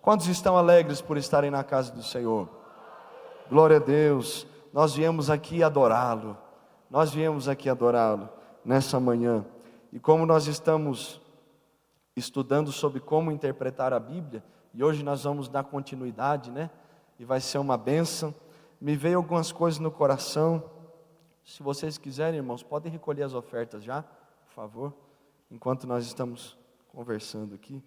Quantos estão alegres por estarem na casa do Senhor? Glória a Deus. Nós viemos aqui adorá-lo. Nós viemos aqui adorá-lo nessa manhã. E como nós estamos estudando sobre como interpretar a Bíblia, e hoje nós vamos dar continuidade, né? E vai ser uma bênção. Me veio algumas coisas no coração. Se vocês quiserem, irmãos, podem recolher as ofertas já, por favor, enquanto nós estamos conversando aqui.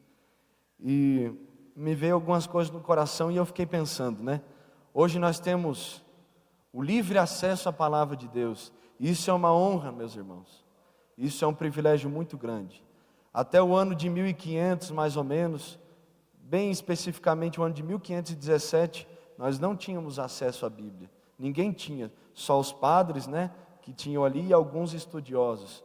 E me veio algumas coisas no coração e eu fiquei pensando, né? Hoje nós temos o livre acesso à palavra de Deus. Isso é uma honra, meus irmãos. Isso é um privilégio muito grande. Até o ano de 1500, mais ou menos, bem especificamente o ano de 1517, nós não tínhamos acesso à Bíblia. Ninguém tinha, só os padres, né, que tinham ali e alguns estudiosos.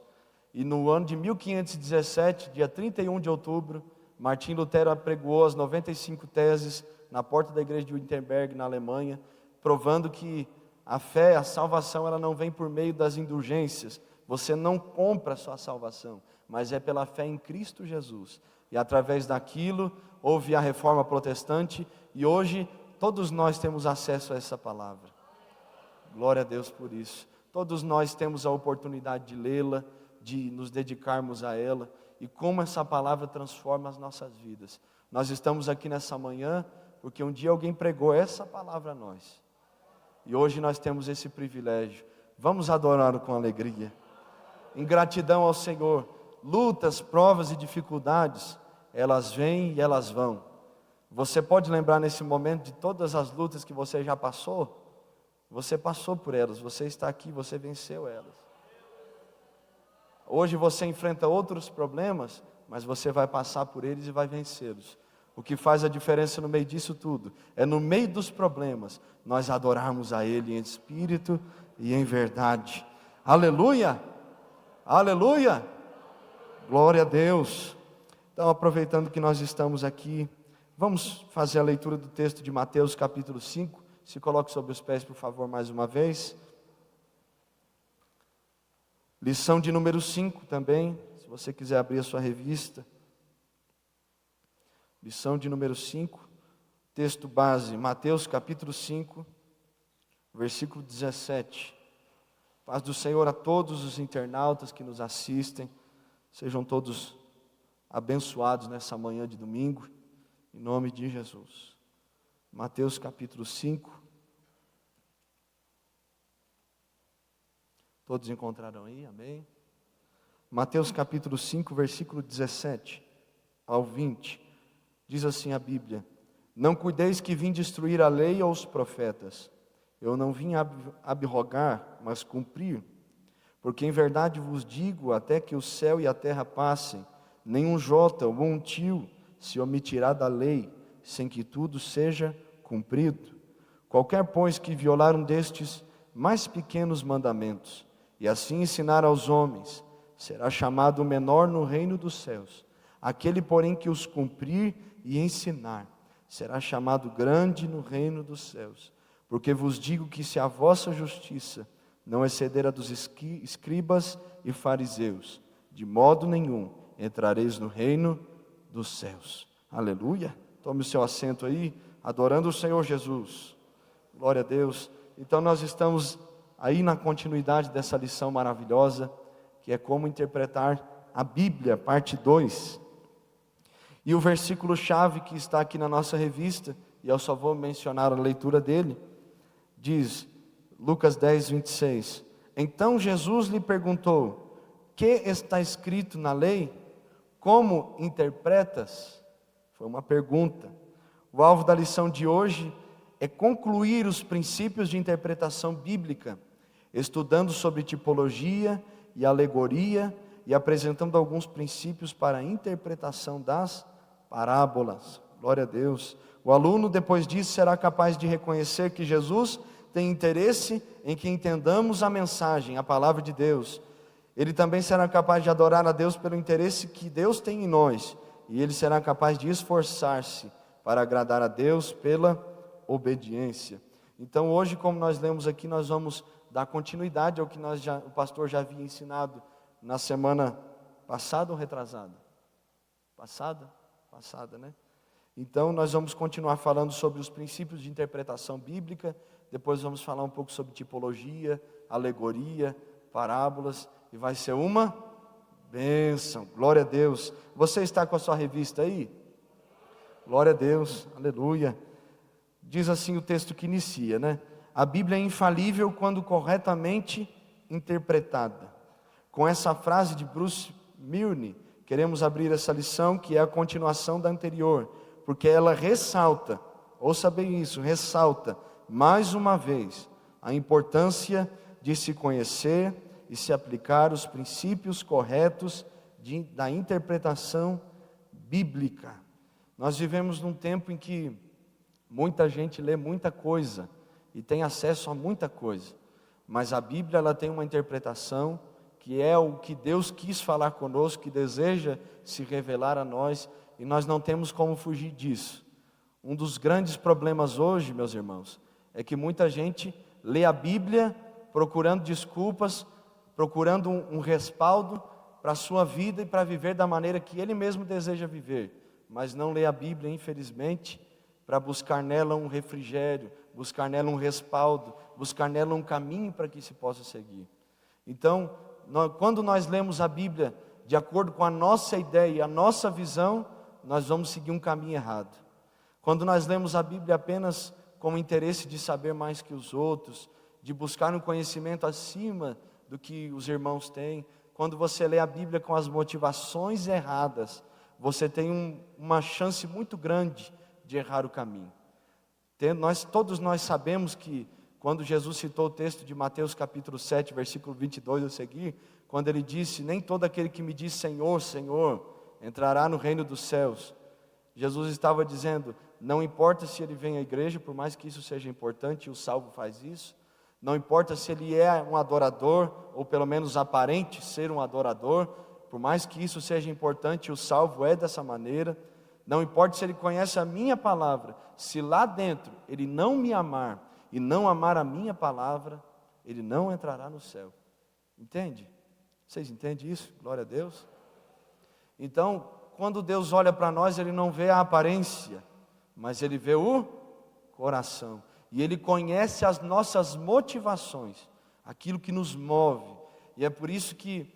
E no ano de 1517, dia 31 de outubro, Martim Lutero apregoou as 95 teses na porta da igreja de Wittenberg, na Alemanha, provando que a fé, a salvação, ela não vem por meio das indulgências. Você não compra a sua salvação, mas é pela fé em Cristo Jesus. E através daquilo, houve a reforma protestante, e hoje todos nós temos acesso a essa palavra. Glória a Deus por isso. Todos nós temos a oportunidade de lê-la, de nos dedicarmos a ela, e como essa palavra transforma as nossas vidas. Nós estamos aqui nessa manhã, porque um dia alguém pregou essa palavra a nós. E hoje nós temos esse privilégio. Vamos adorá-lo com alegria. Em gratidão ao Senhor. Lutas, provas e dificuldades, elas vêm e elas vão. Você pode lembrar nesse momento de todas as lutas que você já passou? Você passou por elas, você está aqui, você venceu elas. Hoje você enfrenta outros problemas, mas você vai passar por eles e vai vencê-los. O que faz a diferença no meio disso tudo, é no meio dos problemas, nós adorarmos a Ele em espírito e em verdade. Aleluia! Aleluia! Glória a Deus! Então, aproveitando que nós estamos aqui, vamos fazer a leitura do texto de Mateus capítulo 5. Se coloque sobre os pés, por favor, mais uma vez. Lição de número 5 também, se você quiser abrir a sua revista. Lição de número 5, texto base, Mateus capítulo 5, versículo 17. Paz do Senhor a todos os internautas que nos assistem. Sejam todos abençoados nessa manhã de domingo, em nome de Jesus. Mateus capítulo 5. Todos encontraram aí? Amém? Mateus capítulo 5, versículo 17 ao 20. Diz assim a Bíblia: Não cuideis que vim destruir a lei ou os profetas. Eu não vim abrogar, mas cumprir. Porque em verdade vos digo, até que o céu e a terra passem, nenhum jota ou um tio se omitirá da lei, sem que tudo seja cumprido. Qualquer, pois, que violar um destes mais pequenos mandamentos, e assim ensinar aos homens, será chamado o menor no reino dos céus. Aquele, porém, que os cumprir e ensinar, será chamado grande no reino dos céus. Porque vos digo que se a vossa justiça não exceder a dos escribas e fariseus, de modo nenhum entrareis no reino dos céus. Aleluia! Tome o seu assento aí, adorando o Senhor Jesus. Glória a Deus. Então nós estamos aí na continuidade dessa lição maravilhosa, que é como interpretar a Bíblia, parte 2. E o versículo-chave que está aqui na nossa revista, e eu só vou mencionar a leitura dele, diz, Lucas 10, 26. Então Jesus lhe perguntou: que está escrito na lei? Como interpretas? Foi uma pergunta. O alvo da lição de hoje é concluir os princípios de interpretação bíblica, estudando sobre tipologia e alegoria e apresentando alguns princípios para a interpretação das parábolas. Glória a Deus. O aluno, depois disso, será capaz de reconhecer que Jesus tem interesse em que entendamos a mensagem, a palavra de Deus. Ele também será capaz de adorar a Deus pelo interesse que Deus tem em nós, e ele será capaz de esforçar-se para agradar a Deus pela obediência. Então hoje, como nós lemos aqui, nós vamos dar continuidade ao que o pastor já havia ensinado na semana passada ou retrasada? Passada, né? Então nós vamos continuar falando sobre os princípios de interpretação bíblica, depois vamos falar um pouco sobre tipologia, alegoria, parábolas, e vai ser uma bênção, glória a Deus. Você está com a sua revista aí? Glória a Deus, aleluia. Diz assim o texto que inicia, né? A Bíblia é infalível quando corretamente interpretada. Com essa frase de Bruce Milne, queremos abrir essa lição, que é a continuação da anterior, porque ela ressalta, ouça bem isso, ressalta mais uma vez a importância de se conhecer e se aplicar os princípios corretos da interpretação bíblica. Nós vivemos num tempo em que muita gente lê muita coisa e tem acesso a muita coisa, mas a Bíblia ela tem uma interpretação que é o que Deus quis falar conosco, que deseja se revelar a nós, e nós não temos como fugir disso. Um dos grandes problemas hoje, meus irmãos, é que muita gente lê a Bíblia procurando desculpas, procurando um respaldo para a sua vida e para viver da maneira que ele mesmo deseja viver, mas não lê a Bíblia, infelizmente, para buscar nela um refrigério, buscar nela um respaldo, buscar nela um caminho para que se possa seguir. Então, quando nós lemos a Bíblia de acordo com a nossa ideia, a nossa visão, nós vamos seguir um caminho errado. Quando nós lemos a Bíblia apenas com o interesse de saber mais que os outros, de buscar um conhecimento acima do que os irmãos têm, quando você lê a Bíblia com as motivações erradas, você tem uma chance muito grande de errar o caminho. Todos nós sabemos que quando Jesus citou o texto de Mateus capítulo 7, versículo 22 a seguir, quando ele disse: nem todo aquele que me diz Senhor, Senhor, entrará no reino dos céus. Jesus estava dizendo, não importa se ele vem à igreja, por mais que isso seja importante, e o salvo faz isso. Não importa se ele é um adorador, ou pelo menos aparente ser um adorador, por mais que isso seja importante, o salvo é dessa maneira. Não importa se ele conhece a minha palavra, se lá dentro ele não me amar, e não amar a minha palavra, ele não entrará no céu. Entende? Vocês entendem isso? Glória a Deus. Então, quando Deus olha para nós, Ele não vê a aparência, mas Ele vê o coração. E Ele conhece as nossas motivações, aquilo que nos move. E é por isso que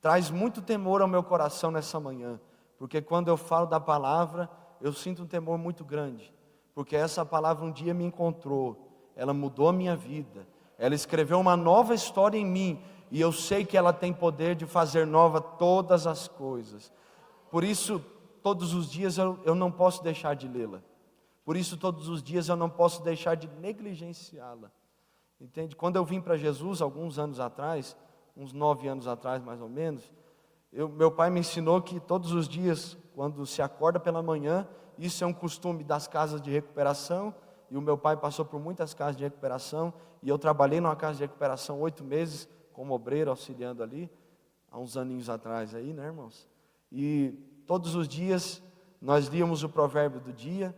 traz muito temor ao meu coração nessa manhã, porque quando eu falo da palavra, eu sinto um temor muito grande, porque essa palavra um dia me encontrou, ela mudou a minha vida, ela escreveu uma nova história em mim, e eu sei que ela tem poder de fazer nova todas as coisas. Por isso, todos os dias eu não posso deixar de lê-la. Por isso, todos os dias eu não posso deixar de negligenciá-la. Entende? Quando eu vim para Jesus, alguns anos atrás, uns 9 anos atrás mais ou menos, meu pai me ensinou que todos os dias, quando se acorda pela manhã, isso é um costume das casas de recuperação, e o meu pai passou por muitas casas de recuperação, e eu trabalhei numa casa de recuperação 8 meses, como obreiro, auxiliando ali, há uns aninhos atrás aí, né, irmãos? E todos os dias nós líamos o provérbio do dia,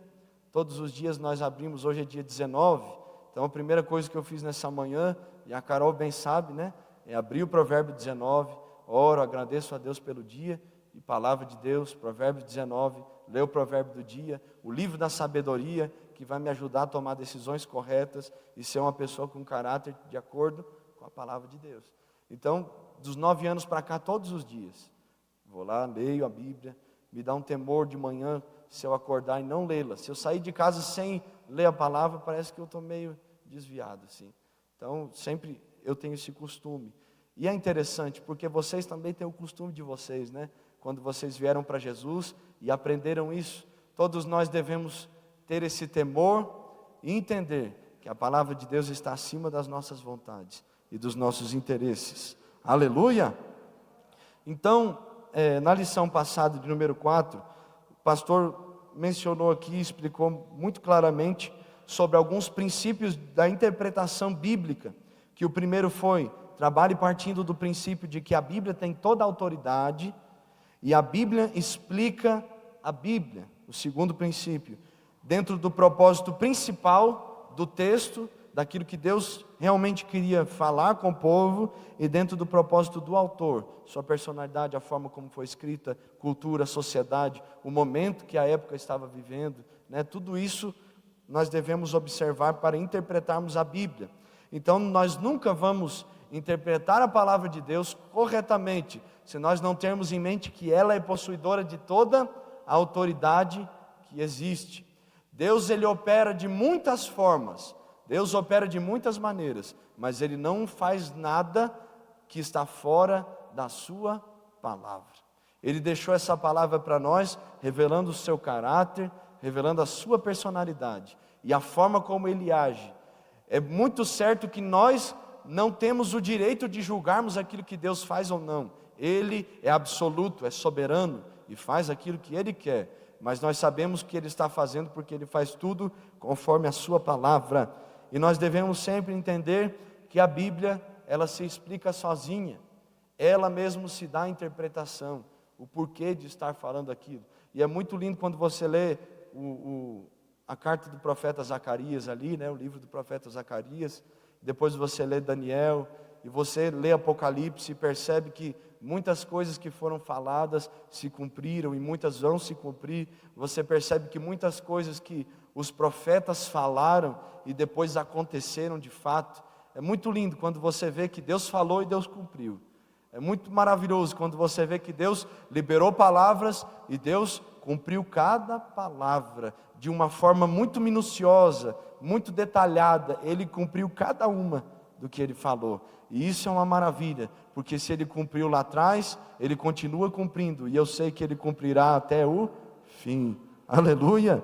todos os dias nós abrimos, hoje é dia 19, então a primeira coisa que eu fiz nessa manhã, e a Carol bem sabe, né, é abrir o provérbio 19, oro, agradeço a Deus pelo dia, e palavra de Deus, provérbio 19, ler o provérbio do dia, o livro da sabedoria, que vai me ajudar a tomar decisões corretas, e ser uma pessoa com caráter de acordo com a palavra de Deus. Então, dos 9 anos para cá, todos os dias, vou lá, leio a Bíblia, me dá um temor de manhã, se eu acordar e não lê-la. Se eu sair de casa sem ler a palavra, parece que eu estou meio desviado, assim. Então, sempre eu tenho esse costume. E é interessante, porque vocês também têm o costume de vocês, né? Quando vocês vieram para Jesus e aprenderam isso, todos nós devemos ter esse temor e entender que a palavra de Deus está acima das nossas vontades e dos nossos interesses. Aleluia! Então, na lição passada de número 4, o pastor mencionou aqui, explicou muito claramente sobre alguns princípios da interpretação bíblica, que o primeiro foi, trabalhe partindo do princípio de que a Bíblia tem toda a autoridade, e a Bíblia explica a Bíblia. O segundo princípio, dentro do propósito principal do texto, daquilo que Deus realmente queria falar com o povo e dentro do propósito do autor, sua personalidade, a forma como foi escrita, cultura, sociedade, o momento que a época estava vivendo, né? Tudo isso nós devemos observar para interpretarmos a Bíblia. Então nós nunca vamos interpretar a palavra de Deus corretamente se nós não termos em mente que ela é possuidora de toda a autoridade que existe. Deus, ele opera de muitas formas, Deus opera de muitas maneiras, mas ele não faz nada que está fora da sua palavra. Ele deixou essa palavra para nós, revelando o seu caráter, revelando a sua personalidade e a forma como ele age. É muito certo que nós não temos o direito de julgarmos aquilo que Deus faz ou não. Ele é absoluto, é soberano e faz aquilo que ele quer, mas nós sabemos que ele está fazendo porque ele faz tudo conforme a sua palavra. E nós devemos sempre entender que a Bíblia, ela se explica sozinha, ela mesmo se dá a interpretação, o porquê de estar falando aquilo. E é muito lindo quando você lê a carta do profeta Zacarias ali, né, o livro do profeta Zacarias, depois você lê Daniel, e você lê Apocalipse e percebe que muitas coisas que foram faladas se cumpriram e muitas vão se cumprir. Você percebe que muitas coisas que os profetas falaram e depois aconteceram de fato. É muito lindo quando você vê que Deus falou e Deus cumpriu. É muito maravilhoso quando você vê que Deus liberou palavras e Deus cumpriu cada palavra de uma forma muito minuciosa, muito detalhada. Ele cumpriu cada uma do que ele falou. E isso é uma maravilha, porque se ele cumpriu lá atrás, ele continua cumprindo, e eu sei que ele cumprirá até o fim. Aleluia!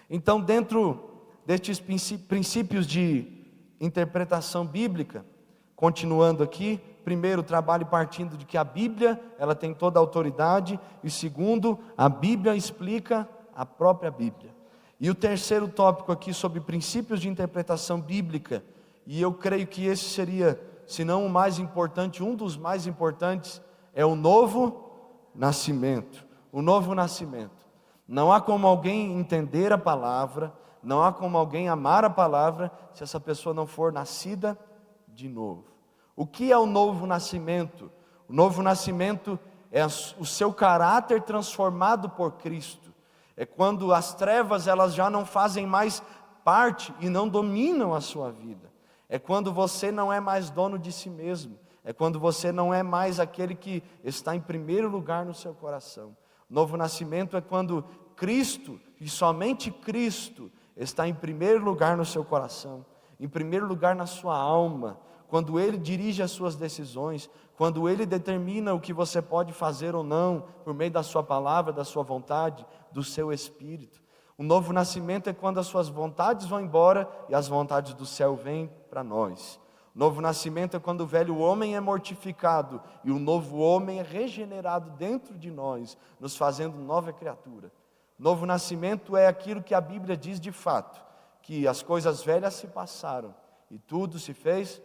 Então, dentro destes princípios de interpretação bíblica, continuando aqui, primeiro, trabalhe partindo de que a Bíblia, ela tem toda a autoridade, e segundo, a Bíblia explica a própria Bíblia. E o terceiro tópico aqui sobre princípios de interpretação bíblica, e eu creio que esse seria, se não o mais importante, um dos mais importantes, é o novo nascimento. O novo nascimento. Não há como alguém entender a palavra, não há como alguém amar a palavra, se essa pessoa não for nascida de novo. O que é o novo nascimento? O novo nascimento é o seu caráter transformado por Cristo. É quando as trevas, elas já não fazem mais parte e não dominam a sua vida. É quando você não é mais dono de si mesmo. É quando você não é mais aquele que está em primeiro lugar no seu coração. O novo nascimento é quando Cristo, e somente Cristo, está em primeiro lugar no seu coração, em primeiro lugar na sua alma, quando Ele dirige as suas decisões, quando Ele determina o que você pode fazer ou não, por meio da sua palavra, da sua vontade, do seu espírito. O novo nascimento é quando as suas vontades vão embora e as vontades do céu vêm para nós. O novo nascimento é quando o velho homem é mortificado e o novo homem é regenerado dentro de nós, nos fazendo nova criatura. O novo nascimento é aquilo que a Bíblia diz de fato, que as coisas velhas se passaram e tudo se fez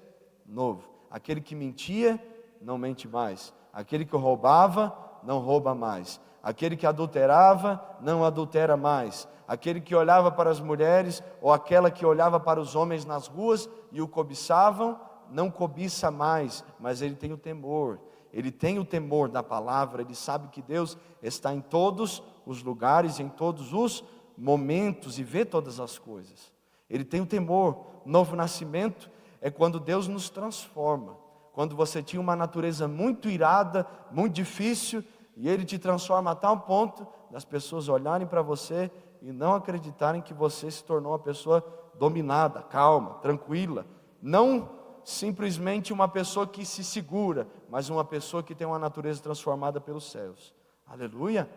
novo. Aquele que mentia, não mente mais. Aquele que roubava, não rouba mais. Aquele que adulterava, não adultera mais. Aquele que olhava para as mulheres, ou aquela que olhava para os homens nas ruas e o cobiçavam, não cobiça mais, mas ele tem o temor. Ele tem o temor da palavra, ele sabe que Deus está em todos os lugares, em todos os momentos e vê todas as coisas. Ele tem o temor. Novo nascimento é quando Deus nos transforma. Quando você tinha uma natureza muito irada, muito difícil, e Ele te transforma a tal ponto das pessoas olharem para você e não acreditarem que você se tornou uma pessoa dominada, calma, tranquila. Não simplesmente uma pessoa que se segura, mas uma pessoa que tem uma natureza transformada pelos céus. Aleluia!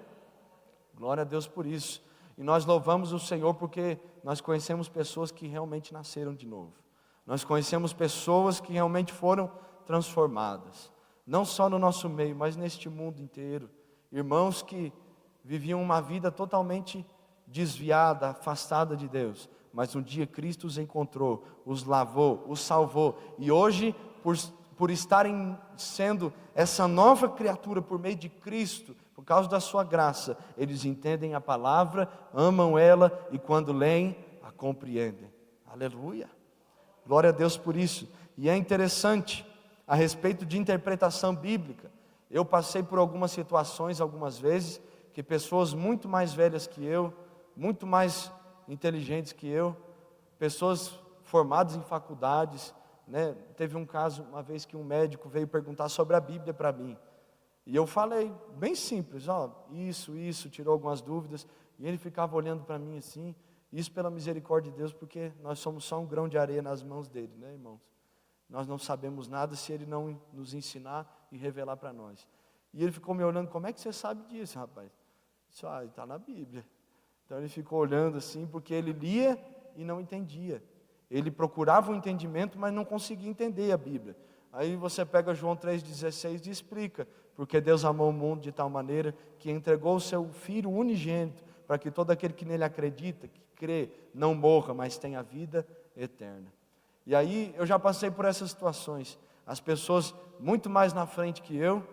Glória a Deus por isso. E nós louvamos o Senhor porque nós conhecemos pessoas que realmente nasceram de novo. Nós conhecemos pessoas que realmente foram transformadas. Não só no nosso meio, mas neste mundo inteiro. Irmãos que viviam uma vida totalmente desviada, afastada de Deus. Mas um dia Cristo os encontrou, os lavou, os salvou. E hoje, por estarem sendo essa nova criatura por meio de Cristo, por causa da sua graça, eles entendem a palavra, amam ela e quando leem, a compreendem. Aleluia! Glória a Deus por isso. E é interessante, a respeito de interpretação bíblica, eu passei por algumas situações, algumas vezes, que pessoas muito mais velhas que eu, muito mais inteligentes que eu, pessoas formadas em faculdades, né? Teve um caso, uma vez que um médico veio perguntar sobre a Bíblia para mim, e eu falei, bem simples, isso, tirou algumas dúvidas, e ele ficava olhando para mim assim, isso pela misericórdia de Deus, porque nós somos só um grão de areia nas mãos dele, né, irmãos? Nós não sabemos nada se ele não nos ensinar e revelar para nós. E ele ficou me olhando, como é que você sabe disso, rapaz? Isso está na Bíblia. Então ele ficou olhando assim, porque ele lia e não entendia. Ele procurava um entendimento, mas não conseguia entender a Bíblia. Aí você pega João 3,16 e explica, porque Deus amou o mundo de tal maneira que entregou o seu Filho unigênito, para que todo aquele que nele acredita, que crê, não morra, mas tenha vida eterna. E aí eu já passei por essas situações. As pessoas muito mais na frente que eu,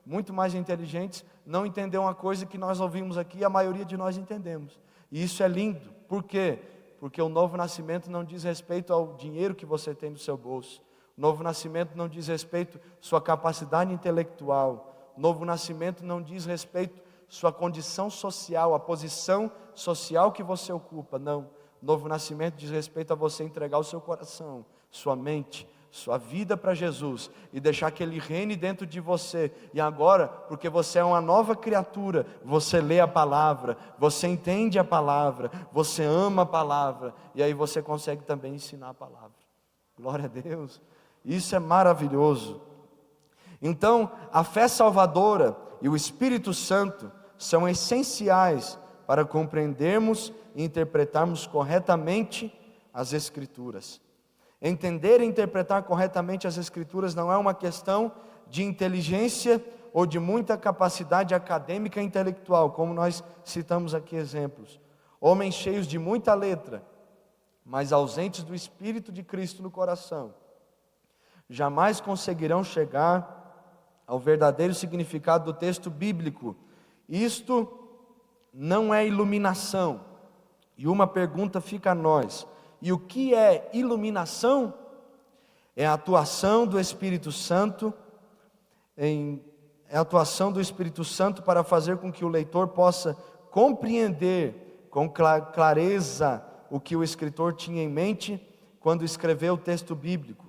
muito mais inteligentes, não entenderam uma coisa que nós ouvimos aqui, a maioria de nós entendemos. E isso é lindo. Por quê? Porque o novo nascimento não diz respeito ao dinheiro que você tem no seu bolso. O novo nascimento não diz respeito à sua capacidade intelectual. O novo nascimento não diz respeito à sua condição social, a posição social que você ocupa. Não. O novo nascimento diz respeito a você entregar o seu coração, sua mente, sua vida para Jesus e deixar que Ele reine dentro de você. E agora, porque você é uma nova criatura, você lê a palavra, você entende a palavra, você ama a palavra, e aí você consegue também ensinar a palavra. Glória a Deus. Isso é maravilhoso. Então, a fé salvadora e o Espírito Santo são essenciais para compreendermos e interpretarmos corretamente as Escrituras. Entender e interpretar corretamente as Escrituras não é uma questão de inteligência ou de muita capacidade acadêmica e intelectual, como nós citamos aqui exemplos. Homens cheios de muita letra, mas ausentes do Espírito de Cristo no coração, jamais conseguirão chegar ao verdadeiro significado do texto bíblico. Isto não é iluminação. E uma pergunta fica a nós: e o que é iluminação? É a atuação do Espírito Santo, para fazer com que o leitor possa compreender com clareza o que o escritor tinha em mente quando escreveu o texto bíblico.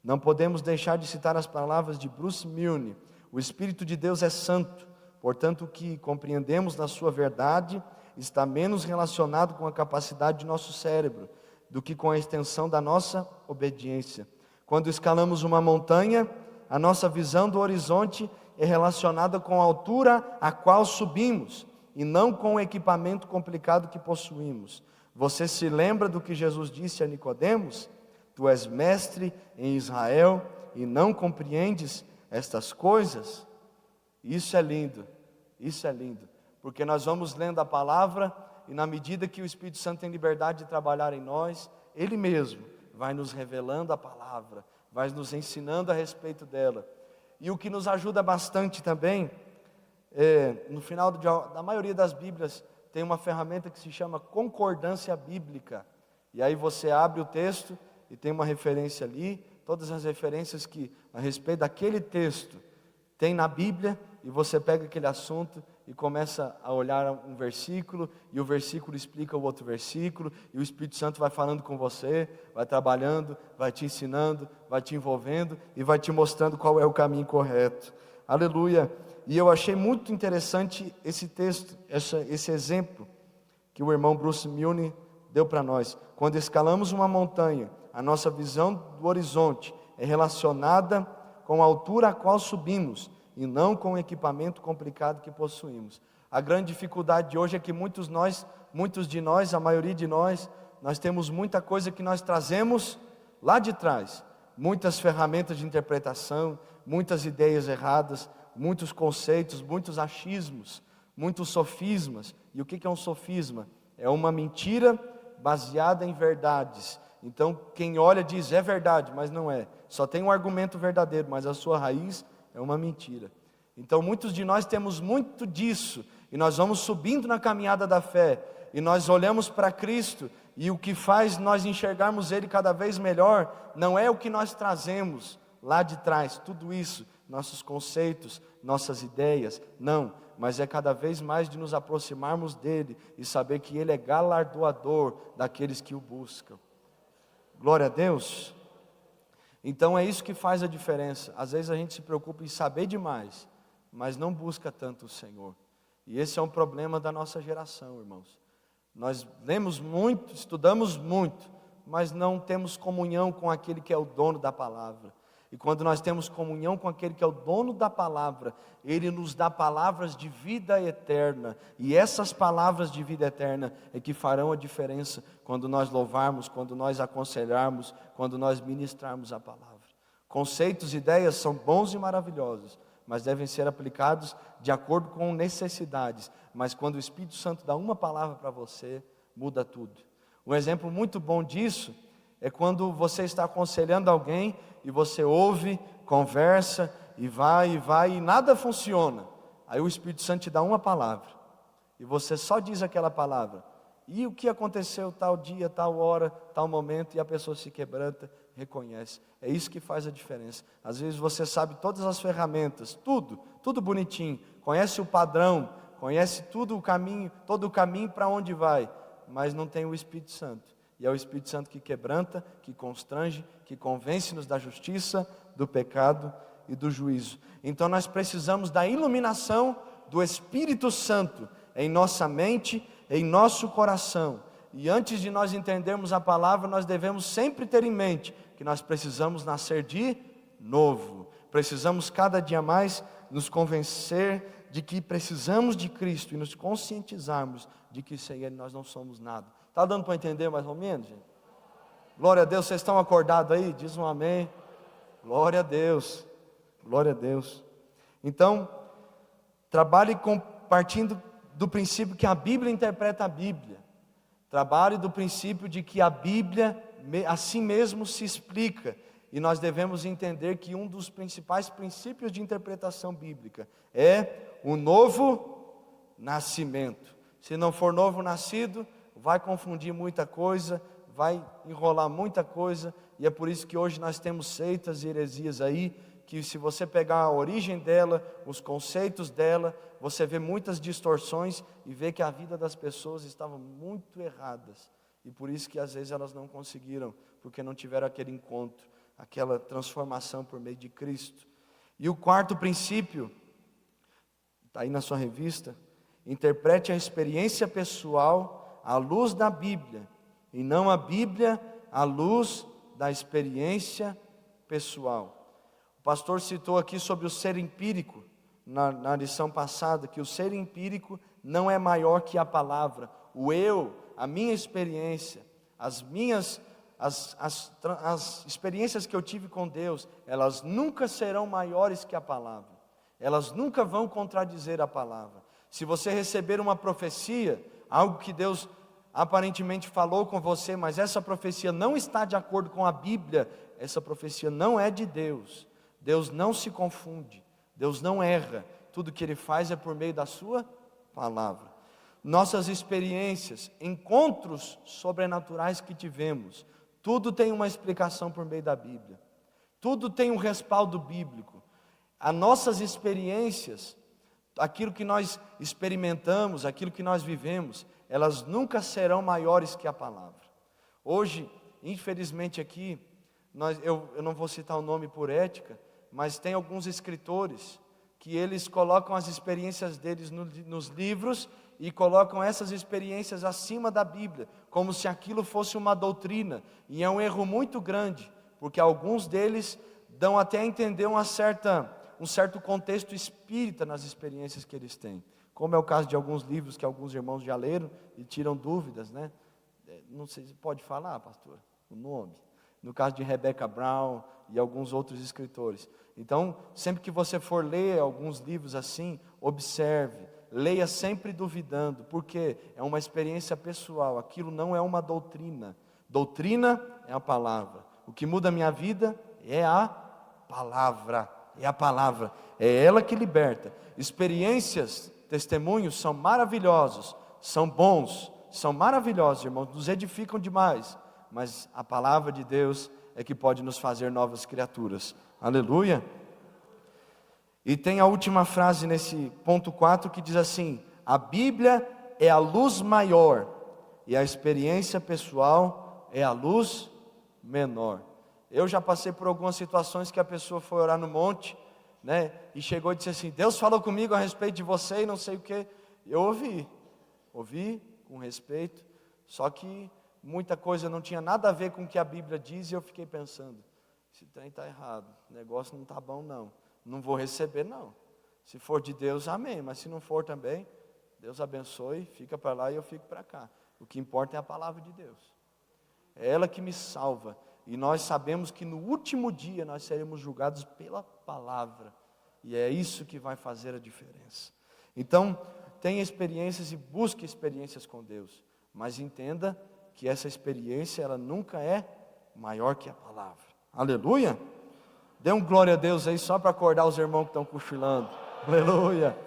Não podemos deixar de citar as palavras de Bruce Milne: o Espírito de Deus é santo, portanto o que compreendemos na sua verdade está menos relacionado com a capacidade de nosso cérebro do que com a extensão da nossa obediência. Quando escalamos uma montanha, a nossa visão do horizonte é relacionada com a altura a qual subimos, e não com o equipamento complicado que possuímos. Você se lembra do que Jesus disse a Nicodemos? Tu és mestre em Israel e não compreendes estas coisas? Isso é lindo, porque nós vamos lendo a palavra, e na medida que o Espírito Santo tem liberdade de trabalhar em nós, Ele mesmo vai nos revelando a palavra, vai nos ensinando a respeito dela. E o que nos ajuda bastante também, no final da maioria das Bíblias, tem uma ferramenta que se chama concordância bíblica. E aí você abre o texto e tem uma referência ali, todas as referências que a respeito daquele texto tem na Bíblia, e você pega aquele assunto e começa a olhar um versículo, e o versículo explica o outro versículo, e o Espírito Santo vai falando com você, vai trabalhando, vai te ensinando, vai te envolvendo, e vai te mostrando qual é o caminho correto. Aleluia! E eu achei muito interessante esse texto, esse exemplo que o irmão Bruce Milne deu para nós. Quando escalamos uma montanha, a nossa visão do horizonte é relacionada com a altura a qual subimos, e não com o equipamento complicado que possuímos. A grande dificuldade de hoje é que muitos de nós, a maioria de nós temos muita coisa que nós trazemos lá de trás, muitas ferramentas de interpretação, muitas ideias erradas, muitos conceitos, muitos achismos, muitos sofismas. E o que é um sofisma? É uma mentira baseada em verdades. Então quem olha diz, é verdade, mas não é. Só tem um argumento verdadeiro, mas a sua raiz é uma mentira. Então muitos de nós temos muito disso, e nós vamos subindo na caminhada da fé, e nós olhamos para Cristo, e o que faz nós enxergarmos Ele cada vez melhor, não é o que nós trazemos lá de trás, tudo isso, nossos conceitos, nossas ideias, não, mas é cada vez mais de nos aproximarmos dEle, e saber que Ele é galardoador daqueles que o buscam. Glória a Deus. Então é isso que faz a diferença. Às vezes a gente se preocupa em saber demais, mas não busca tanto o Senhor, e esse é um problema da nossa geração, irmãos. Nós lemos muito, estudamos muito, mas não temos comunhão com aquele que é o dono da palavra. E quando nós temos comunhão com aquele que é o dono da palavra, Ele nos dá palavras de vida eterna. E essas palavras de vida eterna é que farão a diferença quando nós louvarmos, quando nós aconselharmos, quando nós ministrarmos a palavra. Conceitos e ideias são bons e maravilhosos, mas devem ser aplicados de acordo com necessidades. Mas quando o Espírito Santo dá uma palavra para você, muda tudo. Um exemplo muito bom disso é quando você está aconselhando alguém e você ouve, conversa e vai, e nada funciona. Aí o Espírito Santo te dá uma palavra e você só diz aquela palavra. E o que aconteceu tal dia, tal hora, tal momento, e a pessoa se quebranta, reconhece. É isso que faz a diferença. Às vezes você sabe todas as ferramentas, tudo bonitinho, conhece o padrão, conhece todo o caminho para onde vai, mas não tem o Espírito Santo. E é o Espírito Santo que quebranta, que constrange, que convence-nos da justiça, do pecado e do juízo. Então nós precisamos da iluminação do Espírito Santo em nossa mente, em nosso coração. E antes de nós entendermos a palavra, nós devemos sempre ter em mente que nós precisamos nascer de novo. Precisamos cada dia mais nos convencer de que precisamos de Cristo e nos conscientizarmos de que sem Ele nós não somos nada. Está dando para entender mais ou menos, gente? Glória a Deus, vocês estão acordados aí? Diz um amém. Glória a Deus, glória a Deus. Então, trabalhe partindo do princípio que a Bíblia interpreta a Bíblia. Trabalhe do princípio de que a Bíblia assim mesmo se explica. E nós devemos entender que um dos principais princípios de interpretação bíblica é o novo nascimento. Se não for novo nascido, vai confundir muita coisa, vai enrolar muita coisa, e é por isso que hoje nós temos seitas e heresias aí, que se você pegar a origem dela, os conceitos dela, você vê muitas distorções e vê que a vida das pessoas estava muito erradas, e por isso que às vezes elas não conseguiram, porque não tiveram aquele encontro, aquela transformação por meio de Cristo. E o quarto princípio, está aí na sua revista: interprete a experiência pessoal à luz da Bíblia, e não a Bíblia à luz da experiência pessoal. O pastor citou aqui sobre o ser empírico, na lição passada, que o ser empírico não é maior que a palavra. O eu, a minha experiência, as experiências que eu tive com Deus, elas nunca serão maiores que a palavra. Elas nunca vão contradizer a palavra. Se você receber uma profecia, algo que Deus aparentemente falou com você, mas essa profecia não está de acordo com a Bíblia, essa profecia não é de Deus. Deus não se confunde, Deus não erra, tudo que Ele faz é por meio da sua palavra. Nossas experiências, encontros sobrenaturais que tivemos, tudo tem uma explicação por meio da Bíblia, tudo tem um respaldo bíblico. As nossas experiências, aquilo que nós experimentamos, aquilo que nós vivemos, elas nunca serão maiores que a palavra. Hoje, infelizmente aqui, eu não vou citar o nome por ética, mas tem alguns escritores que eles colocam as experiências deles nos livros e colocam essas experiências acima da Bíblia, como se aquilo fosse uma doutrina, e é um erro muito grande, porque alguns deles dão até a entender um certo contexto espírita nas experiências que eles têm, como é o caso de alguns livros que alguns irmãos já leram e tiram dúvidas, né? Não sei se pode falar, pastor, o nome. No caso de Rebecca Brown e alguns outros escritores. Então, sempre que você for ler alguns livros assim, observe, leia sempre duvidando, porque é uma experiência pessoal, aquilo não é uma doutrina. Doutrina é a palavra. O que muda a minha vida é a palavra, é ela que liberta. Experiências, testemunhos são maravilhosos, são bons, são maravilhosos, irmãos, nos edificam demais, mas a palavra de Deus é que pode nos fazer novas criaturas. Aleluia. E tem a última frase nesse ponto 4 que diz assim: a Bíblia é a luz maior e a experiência pessoal é a luz menor. Eu já passei por algumas situações que a pessoa foi orar no monte, né, e chegou e disse assim: Deus falou comigo a respeito de você e não sei o que. Eu ouvi com respeito, só que muita coisa não tinha nada a ver com o que a Bíblia diz, e eu fiquei pensando: esse trem está errado, o negócio não está bom não vou receber não. Se for de Deus, amém, mas se não for também, Deus abençoe, fica para lá e eu fico para cá. O que importa é a palavra de Deus, é ela que me salva, e nós sabemos que no último dia nós seremos julgados pela palavra, e é isso que vai fazer a diferença. Então, tenha experiências e busque experiências com Deus, mas entenda que essa experiência, ela nunca é maior que a palavra. Aleluia. Dê um glória a Deus aí, só para acordar os irmãos que estão cochilando. Aleluia.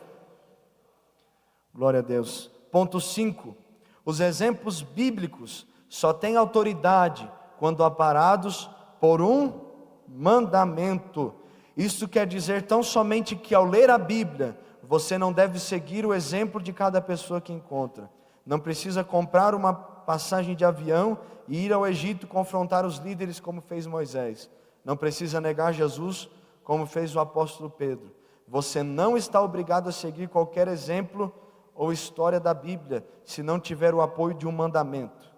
Glória a Deus. Ponto 5. Os exemplos bíblicos só têm autoridade quando aparados por um mandamento. Isso quer dizer tão somente que ao ler a Bíblia, você não deve seguir o exemplo de cada pessoa que encontra. Não precisa comprar uma passagem de avião e ir ao Egito confrontar os líderes como fez Moisés. Não precisa negar Jesus como fez o apóstolo Pedro. Você não está obrigado a seguir qualquer exemplo ou história da Bíblia se não tiver o apoio de um mandamento.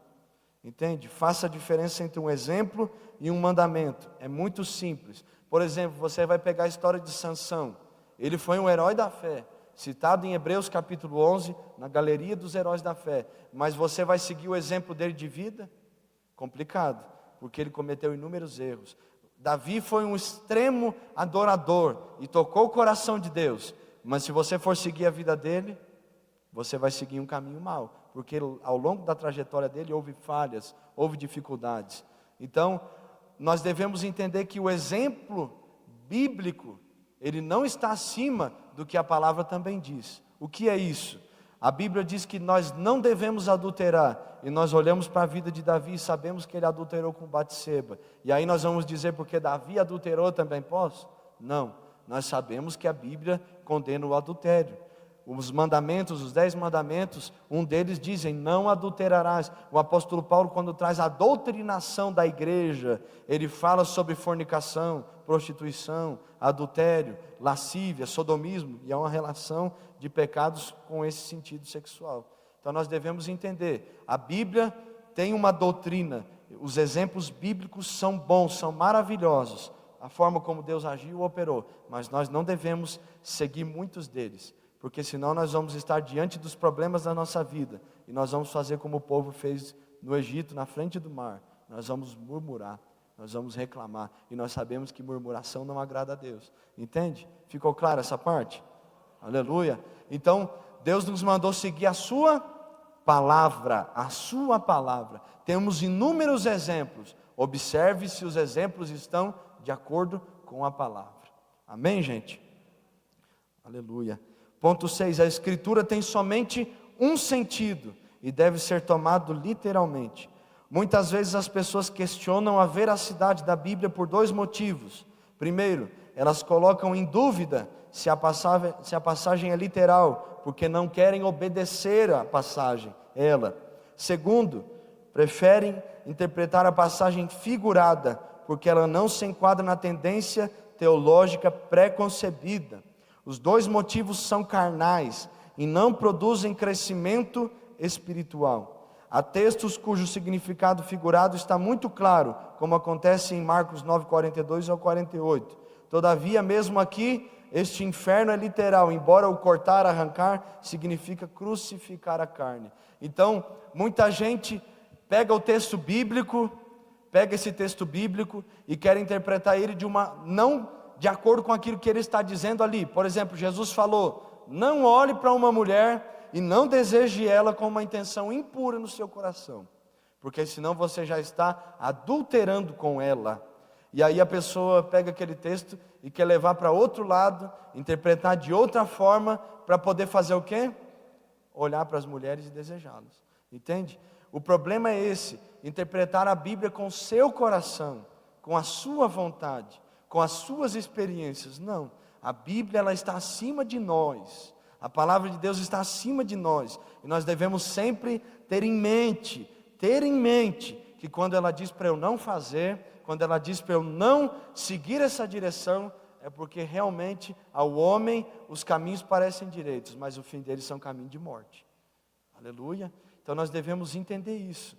Entende? Faça a diferença entre um exemplo e um mandamento. É muito simples. Por exemplo, você vai pegar a história de Sansão. Ele foi um herói da fé, citado em Hebreus capítulo 11, na galeria dos heróis da fé. Mas você vai seguir o exemplo dele de vida? Complicado, porque ele cometeu inúmeros erros. Davi foi um extremo adorador e tocou o coração de Deus. Mas se você for seguir a vida dele, você vai seguir um caminho mau, porque ao longo da trajetória dele houve falhas, houve dificuldades. Então, nós devemos entender que o exemplo bíblico, ele não está acima do que a palavra também diz. O que é isso? A Bíblia diz que nós não devemos adulterar, e nós olhamos para a vida de Davi e sabemos que ele adulterou com Batseba, e aí nós vamos dizer porque Davi adulterou também posso? Não, nós sabemos que a Bíblia condena o adultério. Os mandamentos, os 10 mandamentos, um deles dizem: não adulterarás. O apóstolo Paulo, quando traz a doutrinação da igreja, ele fala sobre fornicação, prostituição, adultério, lascívia, sodomismo, e há uma relação de pecados com esse sentido sexual. Então nós devemos entender, a Bíblia tem uma doutrina, os exemplos bíblicos são bons, são maravilhosos, a forma como Deus agiu e operou, mas nós não devemos seguir muitos deles, porque senão nós vamos estar diante dos problemas da nossa vida, e nós vamos fazer como o povo fez no Egito, na frente do mar. Nós vamos murmurar, nós vamos reclamar, e nós sabemos que murmuração não agrada a Deus. Entende? Ficou claro essa parte? Aleluia. Então, Deus nos mandou seguir a sua palavra, a sua palavra. Temos inúmeros exemplos. Observe se os exemplos estão de acordo com a palavra. Amém, gente? Aleluia. Ponto 6, a Escritura tem somente um sentido e deve ser tomado literalmente. Muitas vezes as pessoas questionam a veracidade da Bíblia por 2 motivos. Primeiro, elas colocam em dúvida se a passagem é literal, porque não querem obedecer a passagem, ela. Segundo, preferem interpretar a passagem figurada, porque ela não se enquadra na tendência teológica pré-concebida. Os 2 motivos são carnais e não produzem crescimento espiritual. Há textos cujo significado figurado está muito claro, como acontece em Marcos 9, 42 ao 48. Todavia, mesmo aqui, este inferno é literal, embora o cortar, arrancar, significa crucificar a carne. Então, muita gente pega o texto bíblico, pega esse texto bíblico e quer interpretar ele não de acordo com aquilo que ele está dizendo ali. Por exemplo, Jesus falou: não olhe para uma mulher e não deseje ela com uma intenção impura no seu coração, porque senão você já está adulterando com ela. E aí a pessoa pega aquele texto e quer levar para outro lado, interpretar de outra forma, para poder fazer o quê? Olhar para as mulheres e desejá-las. Entende? O problema é esse, interpretar a Bíblia com o seu coração, com a sua vontade, com as suas experiências. Não, a Bíblia ela está acima de nós, a palavra de Deus está acima de nós, e nós devemos sempre ter em mente, que quando ela diz para eu não fazer, quando ela diz para eu não seguir essa direção, é porque realmente ao homem os caminhos parecem direitos, mas o fim deles são caminho de morte. Aleluia. Então nós devemos entender isso,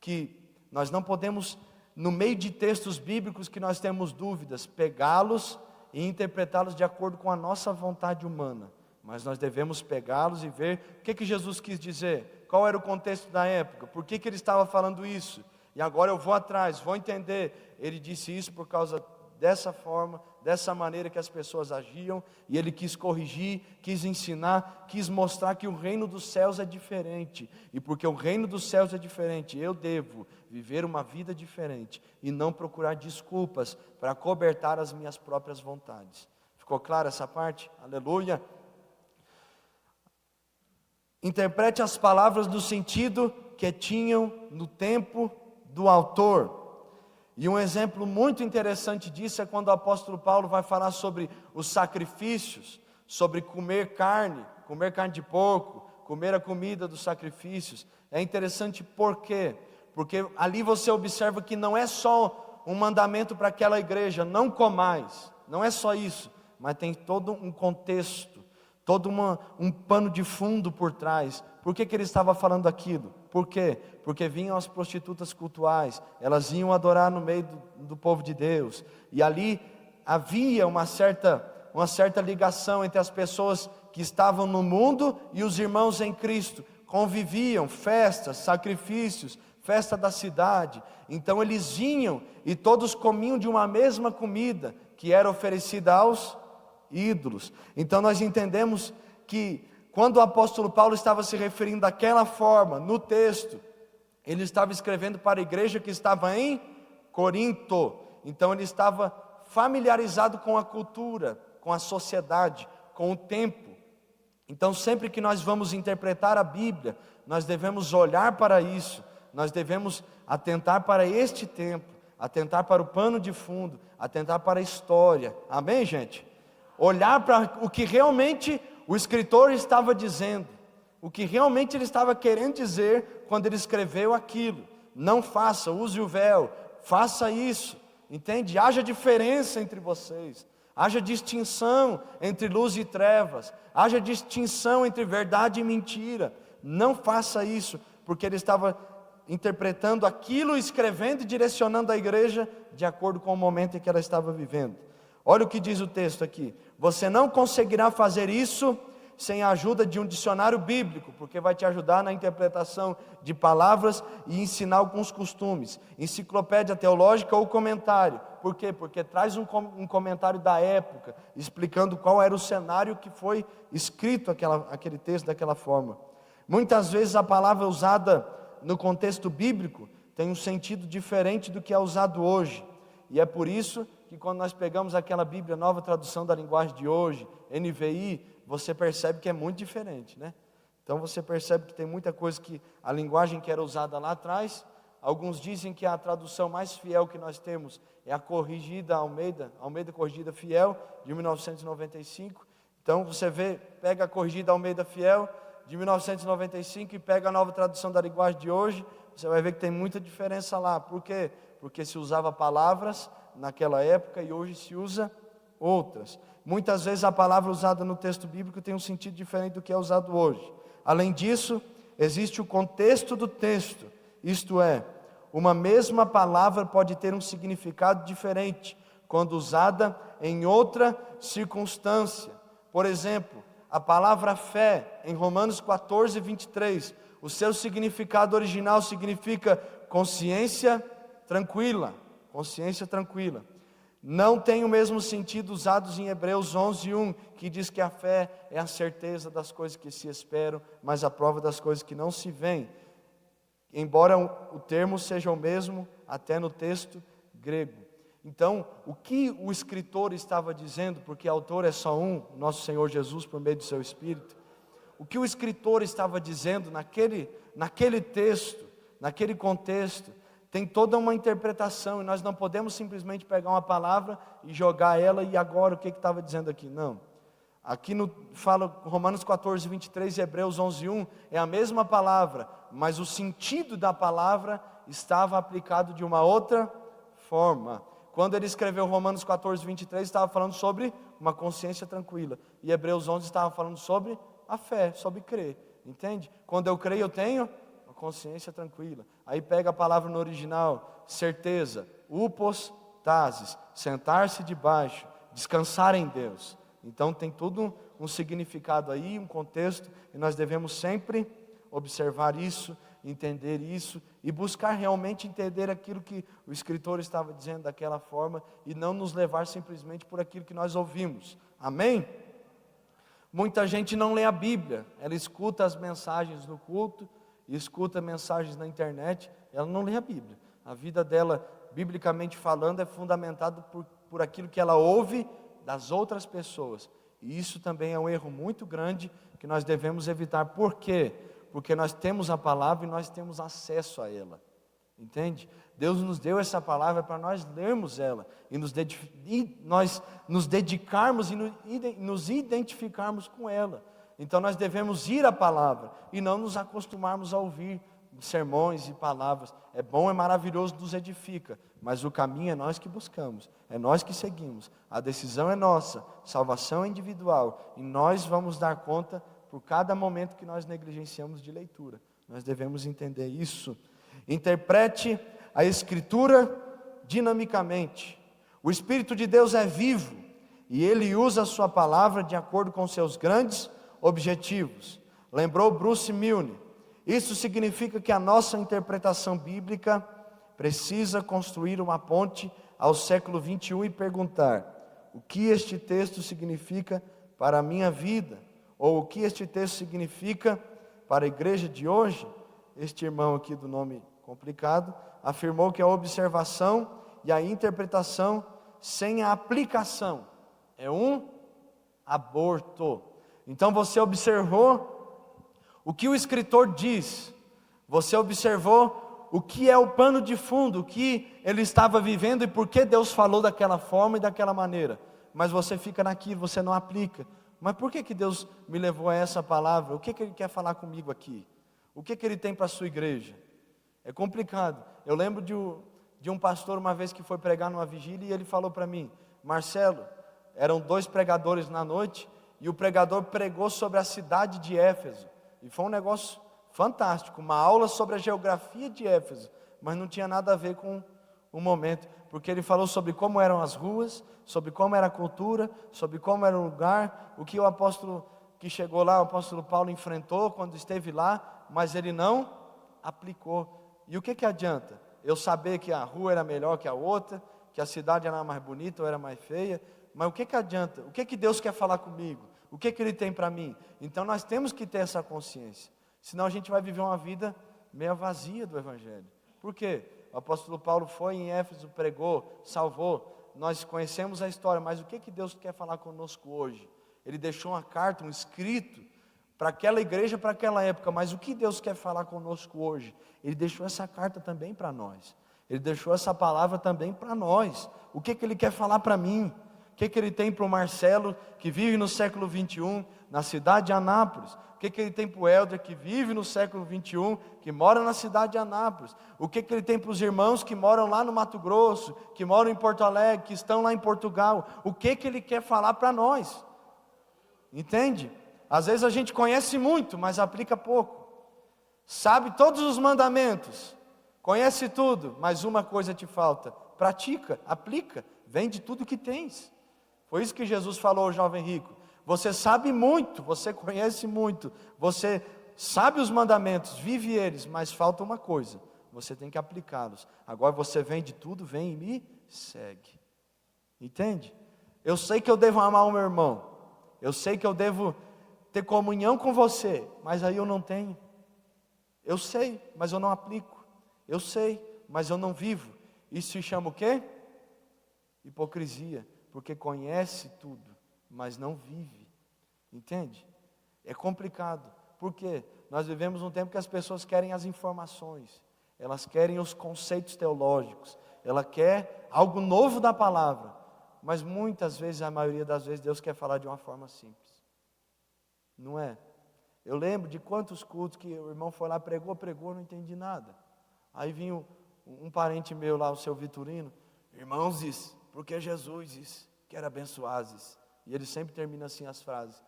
que nós não podemos, no meio de textos bíblicos que nós temos dúvidas, pegá-los e interpretá-los de acordo com a nossa vontade humana, mas nós devemos pegá-los e ver o que Jesus quis dizer, qual era o contexto da época, por que ele estava falando isso, e agora eu vou atrás, vou entender, ele disse isso por causa dessa forma, dessa maneira que as pessoas agiam, e ele quis corrigir, quis ensinar, quis mostrar que o reino dos céus é diferente, e porque o reino dos céus é diferente, eu devo viver uma vida diferente, e não procurar desculpas para cobertar as minhas próprias vontades. Ficou clara essa parte? Aleluia! Interprete as palavras no sentido que tinham no tempo do autor. E um exemplo muito interessante disso é quando o apóstolo Paulo vai falar sobre os sacrifícios, sobre comer carne de porco, comer a comida dos sacrifícios. É interessante por quê? Porque ali você observa que não é só um mandamento para aquela igreja, não comais, não é só isso, mas tem todo um contexto, todo um pano de fundo por trás. Por que ele estava falando aquilo? Por quê? Porque vinham as prostitutas cultuais, elas iam adorar no meio do povo de Deus, e ali havia uma certa ligação entre as pessoas que estavam no mundo e os irmãos em Cristo, conviviam, festas, sacrifícios, festa da cidade, então eles vinham e todos comiam de uma mesma comida, que era oferecida aos ídolos. Então nós entendemos que quando o apóstolo Paulo estava se referindo daquela forma, no texto, ele estava escrevendo para a igreja que estava em Corinto, então ele estava familiarizado com a cultura, com a sociedade, com o tempo. Então sempre que nós vamos interpretar a Bíblia, nós devemos olhar para isso, nós devemos atentar para este tempo, atentar para o pano de fundo, atentar para a história, amém, gente? Olhar para o que realmente o escritor estava dizendo, o que realmente ele estava querendo dizer quando ele escreveu aquilo. Não faça, use o véu, faça isso, entende? Haja diferença entre vocês, haja distinção entre luz e trevas, haja distinção entre verdade e mentira. Não faça isso, porque ele estava interpretando aquilo, escrevendo e direcionando a igreja de acordo com o momento em que ela estava vivendo. Olha o que diz o texto aqui: você não conseguirá fazer isso sem a ajuda de um dicionário bíblico, porque vai te ajudar na interpretação de palavras e ensinar alguns costumes, enciclopédia teológica ou comentário. Por quê? Porque traz um comentário da época, explicando qual era o cenário que foi escrito aquele texto daquela forma. Muitas vezes a palavra usada no contexto bíblico tem um sentido diferente do que é usado hoje, e é por isso que quando nós pegamos aquela Bíblia, nova tradução da linguagem de hoje, NVI, você percebe que é muito diferente, né? Então você percebe que tem muita coisa que a linguagem que era usada lá atrás, alguns dizem que a tradução mais fiel que nós temos é a corrigida Almeida Corrigida Fiel, de 1995. Então você pega a corrigida Almeida Fiel, de 1995, e pega a nova tradução da linguagem de hoje, você vai ver que tem muita diferença lá. Por quê? Porque se usava palavras naquela época e hoje se usa outras. Muitas vezes a palavra usada no texto bíblico tem um sentido diferente do que é usado hoje. Além disso, existe o contexto do texto, isto é, uma mesma palavra pode ter um significado diferente quando usada em outra circunstância. Por exemplo, a palavra fé, em Romanos 14, 23, o seu significado original significa consciência tranquila. Consciência tranquila. Não tem o mesmo sentido usados em Hebreus 11, 1, que diz que a fé é a certeza das coisas que se esperam, mas a prova das coisas que não se veem. Embora o termo seja o mesmo, até no texto grego. Então, o que o escritor estava dizendo, porque o autor é só um, nosso Senhor Jesus, por meio do seu Espírito, o que o escritor estava dizendo naquele texto, naquele contexto, tem toda uma interpretação, e nós não podemos simplesmente pegar uma palavra e jogar ela, e agora o que estava dizendo aqui? Não. Aqui fala Romanos 14, 23 e Hebreus 11, 1, é a mesma palavra, mas o sentido da palavra estava aplicado de uma outra forma. Quando ele escreveu Romanos 14, 23, estava falando sobre uma consciência tranquila, e Hebreus 11 estava falando sobre a fé, sobre crer, entende? Quando eu creio, eu tenho uma consciência tranquila. Aí pega a palavra no original, certeza, upostasis, sentar-se debaixo, descansar em Deus. Então tem tudo um significado aí, um contexto, e nós devemos sempre observar isso, entender isso, e buscar realmente entender aquilo que o escritor estava dizendo daquela forma, e não nos levar simplesmente por aquilo que nós ouvimos, amém? Muita gente não lê a Bíblia, ela escuta as mensagens no culto, escuta mensagens na internet, ela não lê a Bíblia. A vida dela, biblicamente falando, é fundamentada por aquilo que ela ouve das outras pessoas, e isso também é um erro muito grande, que nós devemos evitar. Por quê? Porque nós temos a palavra e nós temos acesso a ela, entende? Deus nos deu essa palavra para nós lermos ela, e nós nos dedicarmos e nos identificarmos com ela. Então nós devemos ir à palavra, e não nos acostumarmos a ouvir sermões e palavras. É bom, é maravilhoso, nos edifica, mas o caminho é nós que buscamos, é nós que seguimos, a decisão é nossa, salvação é individual, e nós vamos dar conta por cada momento que nós negligenciamos de leitura. Nós devemos entender isso. Interprete a Escritura dinamicamente. O Espírito de Deus é vivo, e Ele usa a sua palavra de acordo com seus grandes objetivos. Lembrou Bruce Milne? Isso significa que a nossa interpretação bíblica precisa construir uma ponte ao século 21 e perguntar: o que este texto significa para a minha vida? Ou o que este texto significa para a igreja de hoje? Este irmão aqui do nome complicado afirmou que a observação e a interpretação sem a aplicação é um aborto. Então você observou o que o escritor diz, você observou o que é o pano de fundo, o que ele estava vivendo e por que Deus falou daquela forma e daquela maneira, mas você fica naquilo, você não aplica. Mas por que Deus me levou a essa palavra? O que Ele quer falar comigo aqui? O que Ele tem para a sua igreja? É complicado. Eu lembro de um pastor uma vez que foi pregar numa vigília, e ele falou para mim: Marcelo, eram 2 pregadores na noite, e o pregador pregou sobre a cidade de Éfeso, e foi um negócio fantástico, uma aula sobre a geografia de Éfeso, mas não tinha nada a ver com o momento, porque ele falou sobre como eram as ruas, sobre como era a cultura, sobre como era o lugar, o que o apóstolo que chegou lá, o apóstolo Paulo enfrentou quando esteve lá, mas ele não aplicou. E o que adianta? Eu saber que a rua era melhor que a outra, que a cidade era mais bonita ou era mais feia, mas o que adianta? O que Deus quer falar comigo? O que Ele tem para mim? Então nós temos que ter essa consciência, senão a gente vai viver uma vida meio vazia do Evangelho. Por quê? O apóstolo Paulo foi em Éfeso, pregou, salvou, nós conhecemos a história, mas o que Deus quer falar conosco hoje? Ele deixou uma carta, um escrito, para aquela igreja, para aquela época, mas o que Deus quer falar conosco hoje? Ele deixou essa carta também para nós, Ele deixou essa palavra também para nós. O que Ele quer falar para mim? O que Ele tem para o Marcelo, que vive no século 21, na cidade de Anápolis? O que Ele tem para o Helder, que vive no século 21, que mora na cidade de Anápolis? O que Ele tem para os irmãos que moram lá no Mato Grosso, que moram em Porto Alegre, que estão lá em Portugal? O que Ele quer falar para nós? Entende? Às vezes a gente conhece muito, mas aplica pouco. Sabe todos os mandamentos, conhece tudo, mas uma coisa te falta: pratica, aplica, vende tudo que tens. Foi isso que Jesus falou ao jovem rico: você sabe muito, você conhece muito, você sabe os mandamentos, vive eles, mas falta uma coisa: você tem que aplicá-los. Agora você vende tudo, vem e me segue. Entende? Eu sei que eu devo amar o meu irmão, eu sei que eu devo ter comunhão com você, mas aí eu não tenho. Eu sei, mas eu não aplico. Eu sei, mas eu não vivo. Isso se chama o quê? Hipocrisia. Porque conhece tudo, mas não vive. Entende? É complicado. Por quê? Nós vivemos um tempo que as pessoas querem as informações, elas querem os conceitos teológicos, ela quer algo novo da palavra, mas muitas vezes, a maioria das vezes, Deus quer falar de uma forma simples, não é? Eu lembro de quantos cultos que o irmão foi lá, pregou, não entendi nada. Aí vinha um parente meu lá, o seu Vitorino, irmãos, porque Jesus quer abençoar, e ele sempre termina assim as frases.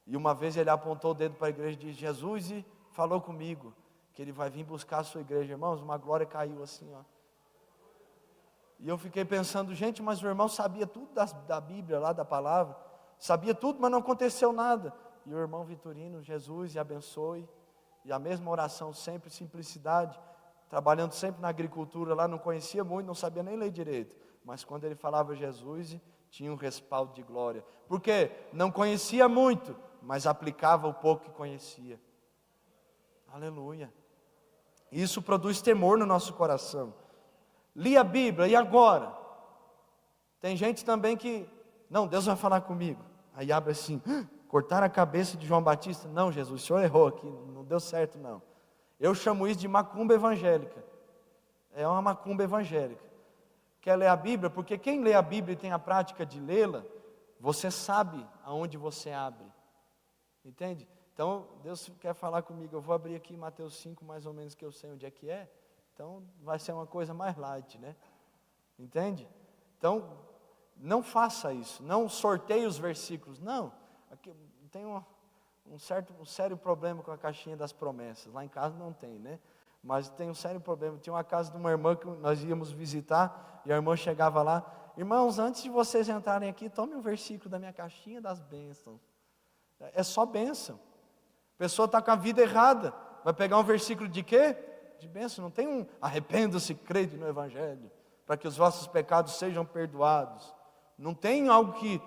E uma vez ele apontou o dedo para a igreja e disse, Jesus falou comigo, que ele vai vir buscar a sua igreja. Irmãos, uma glória caiu assim, ó. E eu fiquei pensando, gente, mas o irmão sabia tudo da Bíblia, lá da palavra, sabia tudo, mas não aconteceu nada. E o irmão Vitorino, Jesus, abençoe, e a mesma oração sempre, simplicidade, trabalhando sempre na agricultura lá, não conhecia muito, não sabia nem ler direito, mas quando ele falava Jesus, tinha um respaldo de glória, porque não conhecia muito, mas aplicava o pouco que conhecia. Aleluia. Isso produz temor no nosso coração. Li a Bíblia, e agora? Tem gente também que, não, Deus vai falar comigo. Aí abre assim, cortar a cabeça de João Batista. Não, Jesus, o senhor errou aqui, não deu certo não. Eu chamo isso de macumba evangélica. É uma macumba evangélica. Quer ler a Bíblia? Porque quem lê a Bíblia e tem a prática de lê-la, você sabe aonde você abre. Entende? Então, Deus quer falar comigo. Eu vou abrir aqui Mateus 5, mais ou menos, que eu sei onde é que é. Então, vai ser uma coisa mais light, né? Entende? Então, não faça isso. Não sorteie os versículos. Não. Aqui tem um sério problema com a caixinha das promessas. Lá em casa não tem, né? Mas tem um sério problema. Tinha uma casa de uma irmã que nós íamos visitar, e a irmã chegava lá, irmãos, antes de vocês entrarem aqui, tome um versículo da minha caixinha das bênçãos. É só bênção. A pessoa está com a vida errada, vai pegar um versículo de quê? De bênção. Não tem arrependa-se, crede no Evangelho, para que os vossos pecados sejam perdoados. Não tem algo que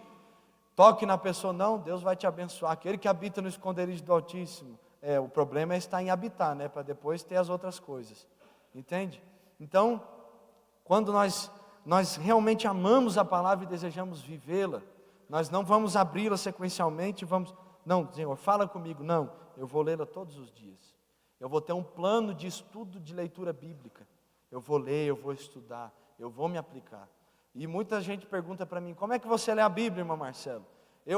toque na pessoa, não, Deus vai te abençoar. Aquele que habita no esconderijo do Altíssimo. O problema é estar em habitar, né? Para depois ter as outras coisas. Entende? Então, quando nós realmente amamos a palavra e desejamos vivê-la, nós não vamos abri-la sequencialmente, não, Senhor, fala comigo, não, eu vou lê-la todos os dias. Eu vou ter um plano de estudo de leitura bíblica. Eu vou ler, eu vou estudar, eu vou me aplicar. E muita gente pergunta para mim, como é que você lê a Bíblia, irmão Marcelo?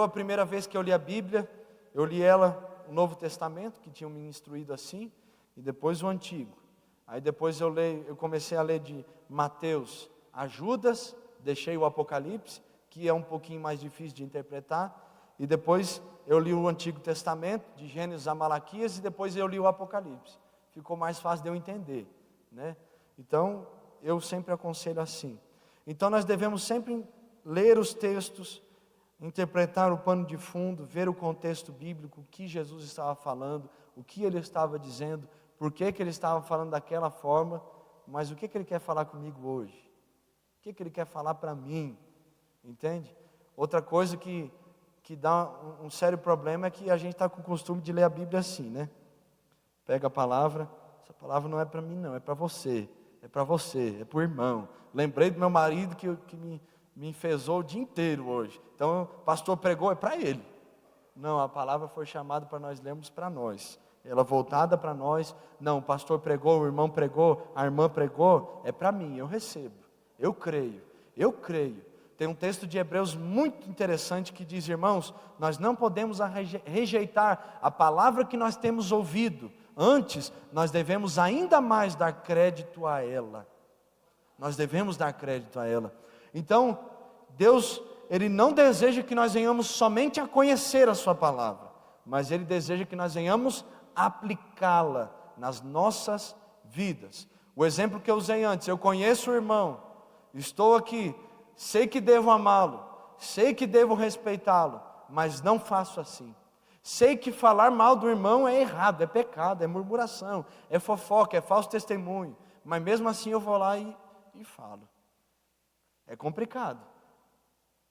A primeira vez que eu li a Bíblia, eu li ela, o Novo Testamento, que tinham me instruído assim, e depois o Antigo. Aí depois eu comecei a ler de Mateus a Judas, deixei o Apocalipse, que é um pouquinho mais difícil de interpretar, e depois eu li o Antigo Testamento, de Gênesis a Malaquias, e depois eu li o Apocalipse. Ficou mais fácil de eu entender, né? Então, eu sempre aconselho assim. Então nós devemos sempre ler os textos, interpretar o pano de fundo, ver o contexto bíblico, o que Jesus estava falando, o que ele estava dizendo, por que ele estava falando daquela forma, mas o que ele quer falar comigo hoje? O que ele quer falar para mim? Entende? Outra coisa que dá um sério problema é que a gente está com o costume de ler a Bíblia assim, né? Pega a palavra, essa palavra não é para mim não, é para você, é para o irmão. Lembrei do meu marido que me enfezou o dia inteiro hoje. Então o pastor pregou, é para ele. Não, a palavra foi chamada para nós lermos para nós. Ela voltada para nós. Não, o pastor pregou, o irmão pregou, a irmã pregou, é para mim, eu recebo. Eu creio. Tem um texto de Hebreus muito interessante que diz, irmãos, nós não podemos rejeitar a palavra que nós temos ouvido. Antes, nós devemos ainda mais dar crédito a ela. Nós devemos dar crédito a ela. Então, Deus, Ele não deseja que nós venhamos somente a conhecer a sua palavra, mas Ele deseja que nós venhamos a aplicá-la nas nossas vidas. O exemplo que eu usei antes, eu conheço o irmão, estou aqui, sei que devo amá-lo, sei que devo respeitá-lo, mas não faço assim. Sei que falar mal do irmão é errado, é pecado, é murmuração, é fofoca, é falso testemunho, mas mesmo assim eu vou lá e falo. É complicado,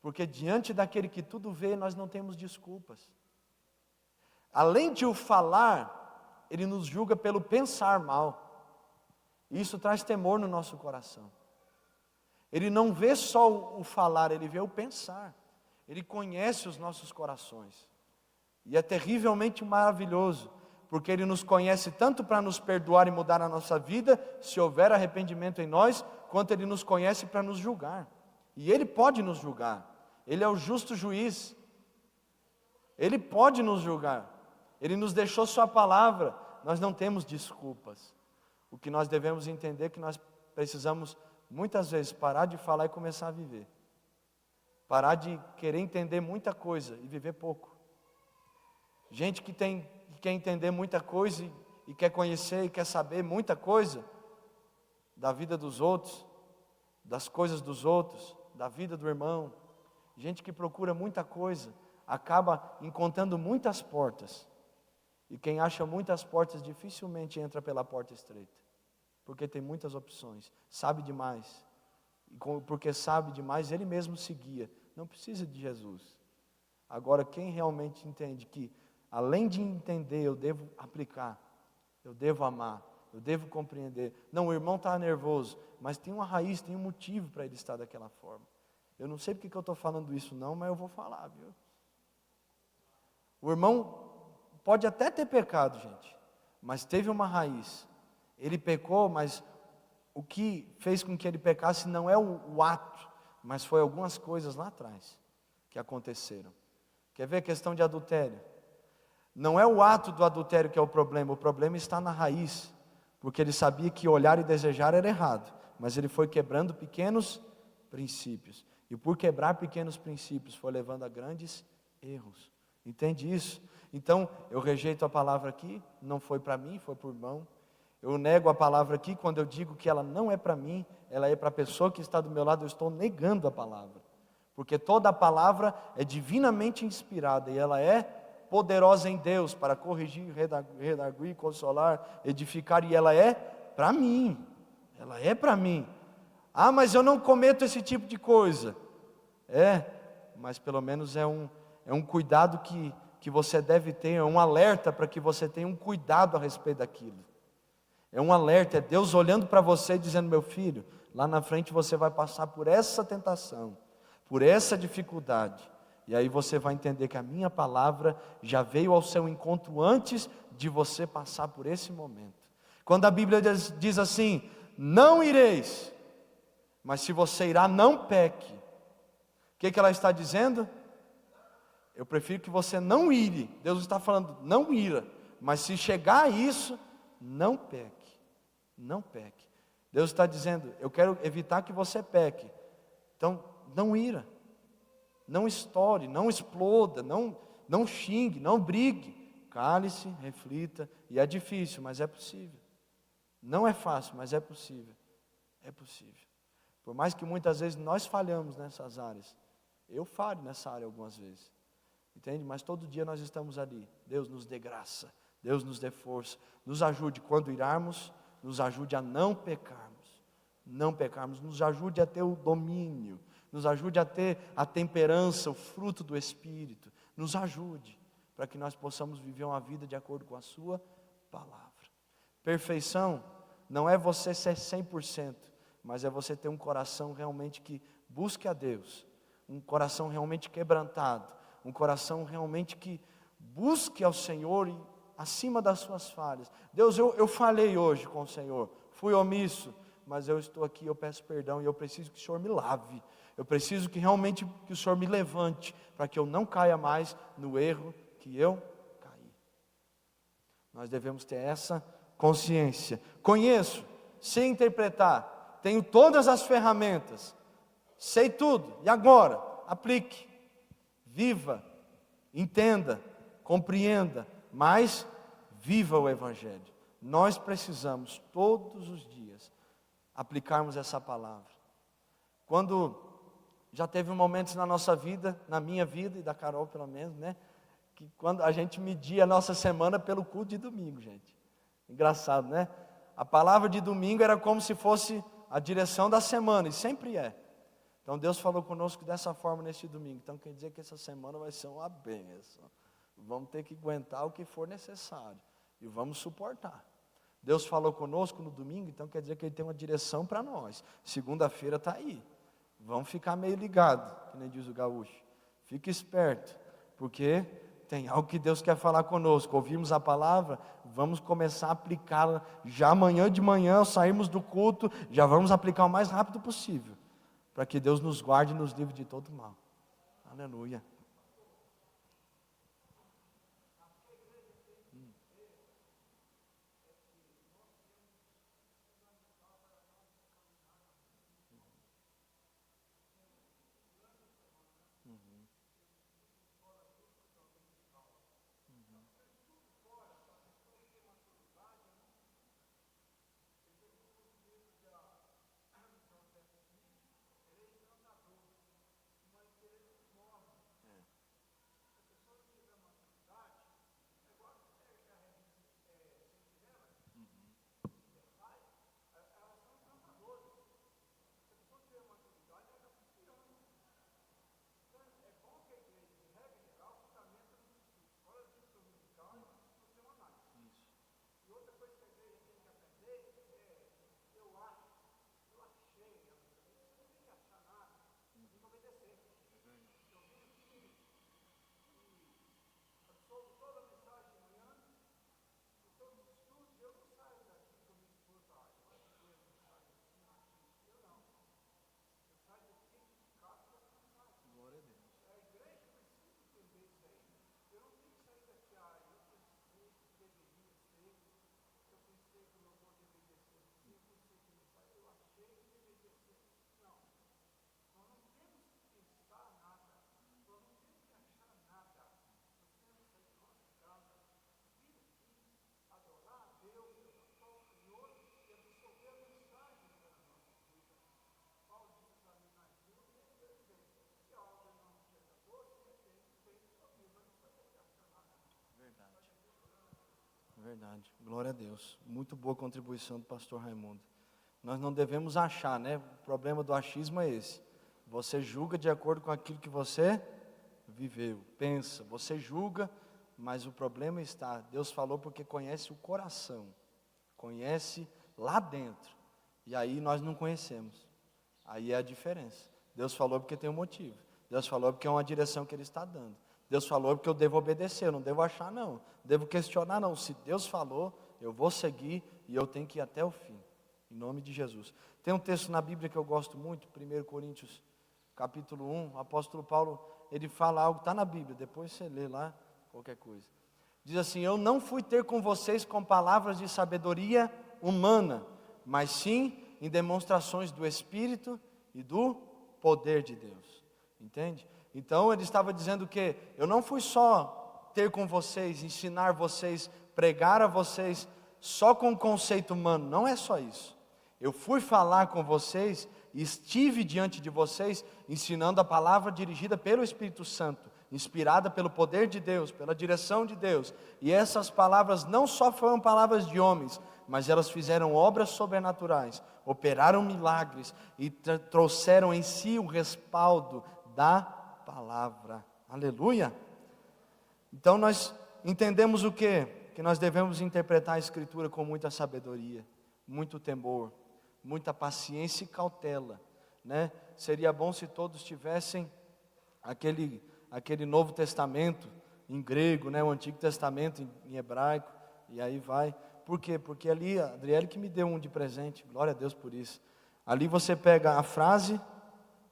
porque diante daquele que tudo vê, nós não temos desculpas. Além de o falar, ele nos julga pelo pensar mal. Isso traz temor no nosso coração. Ele não vê só o falar, ele vê o pensar. Ele conhece os nossos corações. E é terrivelmente maravilhoso, porque Ele nos conhece tanto para nos perdoar e mudar a nossa vida, se houver arrependimento em nós, quanto Ele nos conhece para nos julgar. E Ele pode nos julgar, Ele é o justo juiz, Ele pode nos julgar, Ele nos deixou Sua palavra, nós não temos desculpas. O que nós devemos entender é que nós precisamos, muitas vezes, parar de falar e começar a viver. Parar de querer entender muita coisa e viver pouco. Gente que quer entender muita coisa e quer conhecer e quer saber muita coisa da vida dos outros, das coisas dos outros, da vida do irmão. Gente que procura muita coisa, acaba encontrando muitas portas. E quem acha muitas portas dificilmente entra pela porta estreita, porque tem muitas opções, sabe demais. E porque sabe demais, ele mesmo se guia, não precisa de Jesus. Agora, quem realmente entende que, além de entender, eu devo aplicar, eu devo amar, eu devo compreender. Não, o irmão está nervoso, mas tem uma raiz, tem um motivo para ele estar daquela forma. Eu não sei porque que eu estou falando isso não, mas eu vou falar, viu? O irmão pode até ter pecado, gente, mas teve uma raiz. Ele pecou, mas o que fez com que ele pecasse não é o ato, mas foi algumas coisas lá atrás que aconteceram. Quer ver a questão de adultério? Não é o ato do adultério que é o problema está na raiz, porque ele sabia que olhar e desejar era errado, mas ele foi quebrando pequenos princípios, e por quebrar pequenos princípios foi levando a grandes erros. Entende isso? Então, eu rejeito a palavra aqui, não foi para mim, foi para o irmão. Eu nego a palavra aqui, quando eu digo que ela não é para mim, ela é para a pessoa que está do meu lado, eu estou negando a palavra. Porque toda a palavra é divinamente inspirada, e ela é poderosa em Deus, para corrigir, redarguir, consolar, edificar, e ela é para mim. Ela é para mim. Ah, mas eu não cometo esse tipo de coisa. Mas pelo menos é um cuidado que você deve ter, é um alerta para que você tenha um cuidado a respeito daquilo. É um alerta, é Deus olhando para você e dizendo: meu filho, lá na frente você vai passar por essa tentação, por essa dificuldade. E aí você vai entender que a minha palavra já veio ao seu encontro antes de você passar por esse momento. Quando a Bíblia diz assim: não ireis, mas se você irá, não peque. O que ela está dizendo? Eu prefiro que você não ire. Deus está falando, não ira. Mas se chegar a isso, não peque. Não peque. Deus está dizendo, eu quero evitar que você peque. Então, não ira. Não estoure, não exploda, não xingue, não brigue. Cale-se, reflita. E é difícil, mas é possível. Não é fácil, mas é possível. É possível. Por mais que muitas vezes nós falhamos nessas áreas. Eu falho nessa área algumas vezes. Entende? Mas todo dia nós estamos ali. Deus nos dê graça, Deus nos dê força, nos ajude quando irarmos, nos ajude a não pecarmos, nos ajude a ter o domínio, nos ajude a ter a temperança, o fruto do Espírito, nos ajude, para que nós possamos viver uma vida de acordo com a sua palavra. Perfeição não é você ser 100%, mas é você ter um coração realmente que busque a Deus, um coração realmente quebrantado, um coração realmente que busque ao Senhor e acima das suas falhas. Deus, eu falei hoje com o Senhor, fui omisso, mas eu estou aqui, eu peço perdão e eu preciso que o Senhor me lave. Eu preciso que realmente que o Senhor me levante, para que eu não caia mais no erro que eu caí. Nós devemos ter essa consciência. Conheço, sei interpretar, tenho todas as ferramentas, sei tudo, e agora? Aplique. Viva, entenda, compreenda, mas viva o Evangelho. Nós precisamos todos os dias aplicarmos essa palavra. Quando já teve momentos na nossa vida, na minha vida e da Carol pelo menos, né? Que quando a gente media a nossa semana pelo culto de domingo, gente. Engraçado, né? A palavra de domingo era como se fosse a direção da semana, e sempre é. Então Deus falou conosco dessa forma neste domingo. Então quer dizer que essa semana vai ser uma bênção. Vamos ter que aguentar o que for necessário. E vamos suportar. Deus falou conosco no domingo, então quer dizer que Ele tem uma direção para nós. Segunda-feira está aí. Vamos ficar meio ligado, que nem diz o gaúcho. Fique esperto, porque Tem algo que Deus quer falar conosco. Ouvimos a palavra, vamos começar a aplicá-la já amanhã de manhã, sairmos do culto, já vamos aplicar o mais rápido possível, para que Deus nos guarde e nos livre de todo mal. Aleluia. Verdade, glória a Deus. Muito boa contribuição do pastor Raimundo. Nós não devemos achar, né? O problema do achismo é esse. Você julga de acordo com aquilo que você viveu, pensa. Você julga, mas o problema está, Deus falou porque conhece o coração. Conhece lá dentro. E aí nós não conhecemos. Aí é a diferença. Deus falou porque tem um motivo. Deus falou porque é uma direção que Ele está dando. Deus falou porque eu devo obedecer, eu não devo achar não, devo questionar não. Se Deus falou, eu vou seguir e eu tenho que ir até o fim, em nome de Jesus. Tem um texto na Bíblia que eu gosto muito, 1 Coríntios capítulo 1, o apóstolo Paulo, ele fala algo, está na Bíblia, depois você lê lá, qualquer coisa. Diz assim: eu não fui ter com vocês com palavras de sabedoria humana, mas sim em demonstrações do Espírito e do poder de Deus, entende? Então ele estava dizendo que eu não fui só ter com vocês, ensinar vocês, pregar a vocês só com o conceito humano, não é só isso. Eu fui falar com vocês e estive diante de vocês ensinando a palavra dirigida pelo Espírito Santo, inspirada pelo poder de Deus, pela direção de Deus. E essas palavras não só foram palavras de homens, mas elas fizeram obras sobrenaturais, operaram milagres e trouxeram em si o respaldo da palavra, aleluia. Então nós entendemos o quê? Que nós devemos interpretar a Escritura com muita sabedoria, muito temor, muita paciência e cautela, né? Seria bom se todos tivessem aquele Novo Testamento em grego, né? O Antigo Testamento em hebraico, e aí vai. Por quê? Porque ali, a Adriele que me deu um de presente, glória a Deus por isso. Ali você pega a frase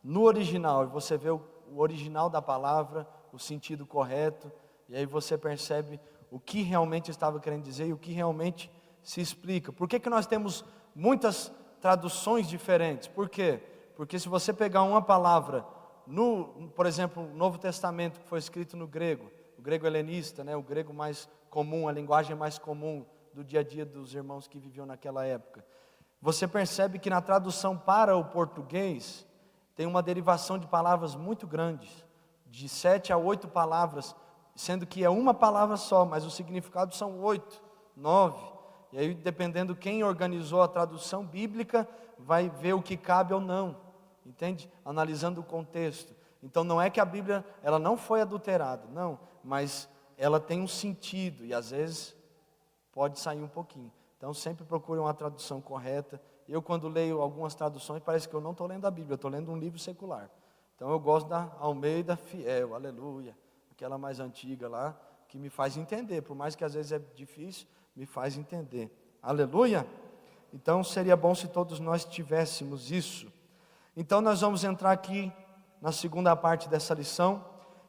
no original e você vê o original da palavra, o sentido correto, e aí você percebe o que realmente estava querendo dizer e o que realmente se explica. Por que nós temos muitas traduções diferentes? Por quê? Porque se você pegar uma palavra, por exemplo, o Novo Testamento, que foi escrito no grego, o grego helenista, né, o grego mais comum, a linguagem mais comum do dia a dia dos irmãos que viviam naquela época, você percebe que na tradução para o português, tem uma derivação de palavras muito grandes, de 7 a 8 palavras, sendo que é uma palavra só, mas o significado são 8, 9. E aí, dependendo quem organizou a tradução bíblica, vai ver o que cabe ou não, entende? Analisando o contexto. Então não é que a Bíblia ela não foi adulterada, não, mas ela tem um sentido e às vezes pode sair um pouquinho. Então sempre procure uma tradução correta. Eu quando leio algumas traduções parece que eu não estou lendo a Bíblia, eu estou lendo um livro secular. Então eu gosto da Almeida Fiel, aleluia. aquela mais antiga lá, que me faz entender, por mais que às vezes é difícil, me faz entender. Aleluia! Então seria bom se todos nós tivéssemos isso. Então nós vamos entrar aqui na segunda parte dessa lição,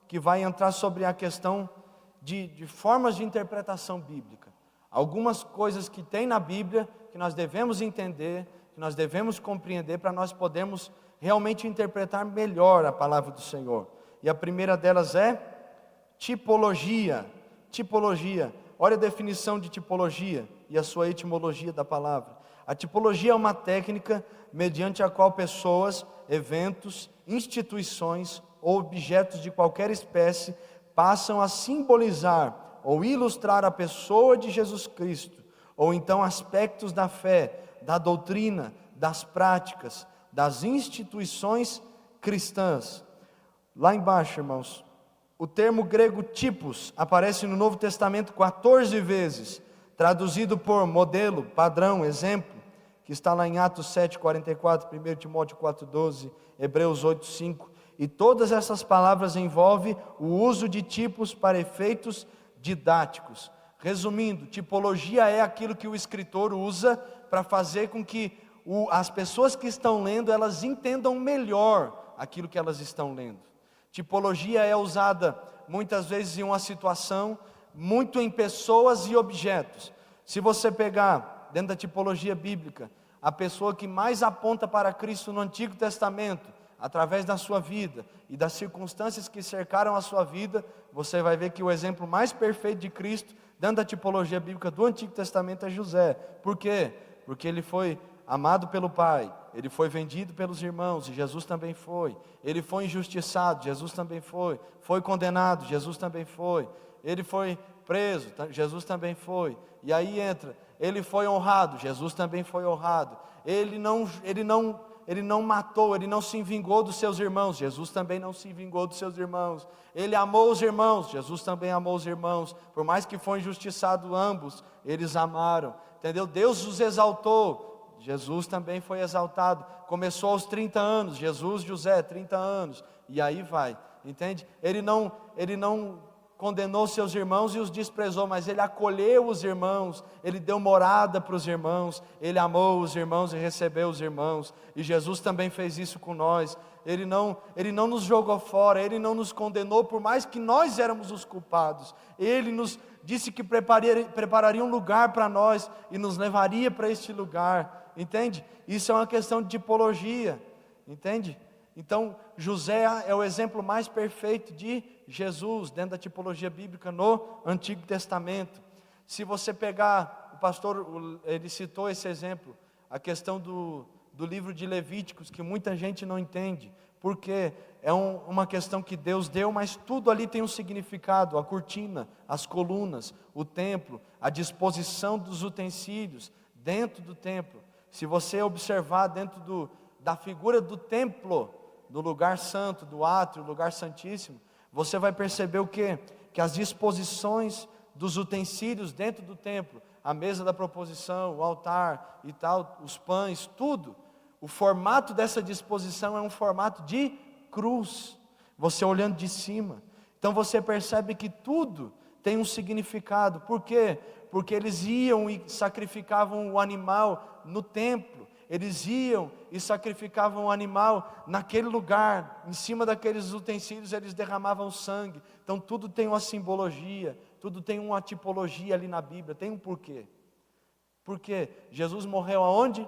que vai entrar sobre a questão de formas de interpretação bíblica. Algumas coisas que tem na Bíblia, que nós devemos entender, que nós devemos compreender, para nós podermos realmente interpretar melhor a palavra do Senhor. E a primeira delas é tipologia. Tipologia. Olha a definição de tipologia e a sua etimologia da palavra. A tipologia é uma técnica mediante a qual pessoas, eventos, instituições ou objetos de qualquer espécie passam a simbolizar ou ilustrar a pessoa de Jesus Cristo, ou então aspectos da fé, da doutrina, das práticas, das instituições cristãs. Lá embaixo, irmãos, o termo grego tipos aparece no Novo Testamento 14 vezes, traduzido por modelo, padrão, exemplo, que está lá em Atos 7:44, 1 Timóteo 4:12, Hebreus 8:5, e todas essas palavras envolvem o uso de tipos para efeitos didáticos. Resumindo, tipologia é aquilo que o escritor usa para fazer com que as pessoas que estão lendo, elas entendam melhor aquilo que elas estão lendo. Tipologia é usada muitas vezes em uma situação, muito em pessoas e objetos. Se você pegar dentro da tipologia bíblica, a pessoa que mais aponta para Cristo no Antigo Testamento, através da sua vida e das circunstâncias que cercaram a sua vida, você vai ver que o exemplo mais perfeito de Cristo, dentro da tipologia bíblica do Antigo Testamento, é José. Por quê? Porque ele foi amado pelo pai, ele foi vendido pelos irmãos, e Jesus também foi. Ele foi injustiçado, Jesus também foi. Foi condenado, Jesus também foi. Ele foi preso, Jesus também foi. E aí entra, ele foi honrado, Jesus também foi honrado. Ele não matou, ele não se vingou dos seus irmãos, Jesus também não se vingou dos seus irmãos. Ele amou os irmãos, Jesus também amou os irmãos. Por mais que foi injustiçado ambos, eles amaram, entendeu? Deus os exaltou, Jesus também foi exaltado. Começou aos 30 anos, Jesus, José, 30 anos, e aí vai, entende? Ele não condenou seus irmãos e os desprezou, mas ele acolheu os irmãos, ele deu morada para os irmãos, ele amou os irmãos e recebeu os irmãos, e Jesus também fez isso com nós. Ele não nos jogou fora, ele não nos condenou, por mais que nós éramos os culpados. Ele nos disse que prepararia um lugar para nós e nos levaria para este lugar, entende? Isso é uma questão de tipologia, entende? Então, José é o exemplo mais perfeito de Jesus, dentro da tipologia bíblica no Antigo Testamento. Se você pegar, o pastor, ele citou esse exemplo, a questão do livro de Levíticos, que muita gente não entende, porque é uma questão que Deus deu, mas tudo ali tem um significado, a cortina, as colunas, o templo, a disposição dos utensílios dentro do templo. Se você observar dentro da figura do templo, do lugar santo, do átrio, lugar santíssimo, você vai perceber o quê? Que as disposições dos utensílios dentro do templo, a mesa da proposição, o altar e tal, os pães, tudo, o formato dessa disposição é um formato de cruz, você olhando de cima. Então você percebe que tudo tem um significado. Por quê? Porque eles iam e sacrificavam o animal no templo. Eles iam e sacrificavam o animal naquele lugar, em cima daqueles utensílios eles derramavam sangue. Então tudo tem uma simbologia, tudo tem uma tipologia ali na Bíblia, tem um porquê. Porque Jesus morreu aonde?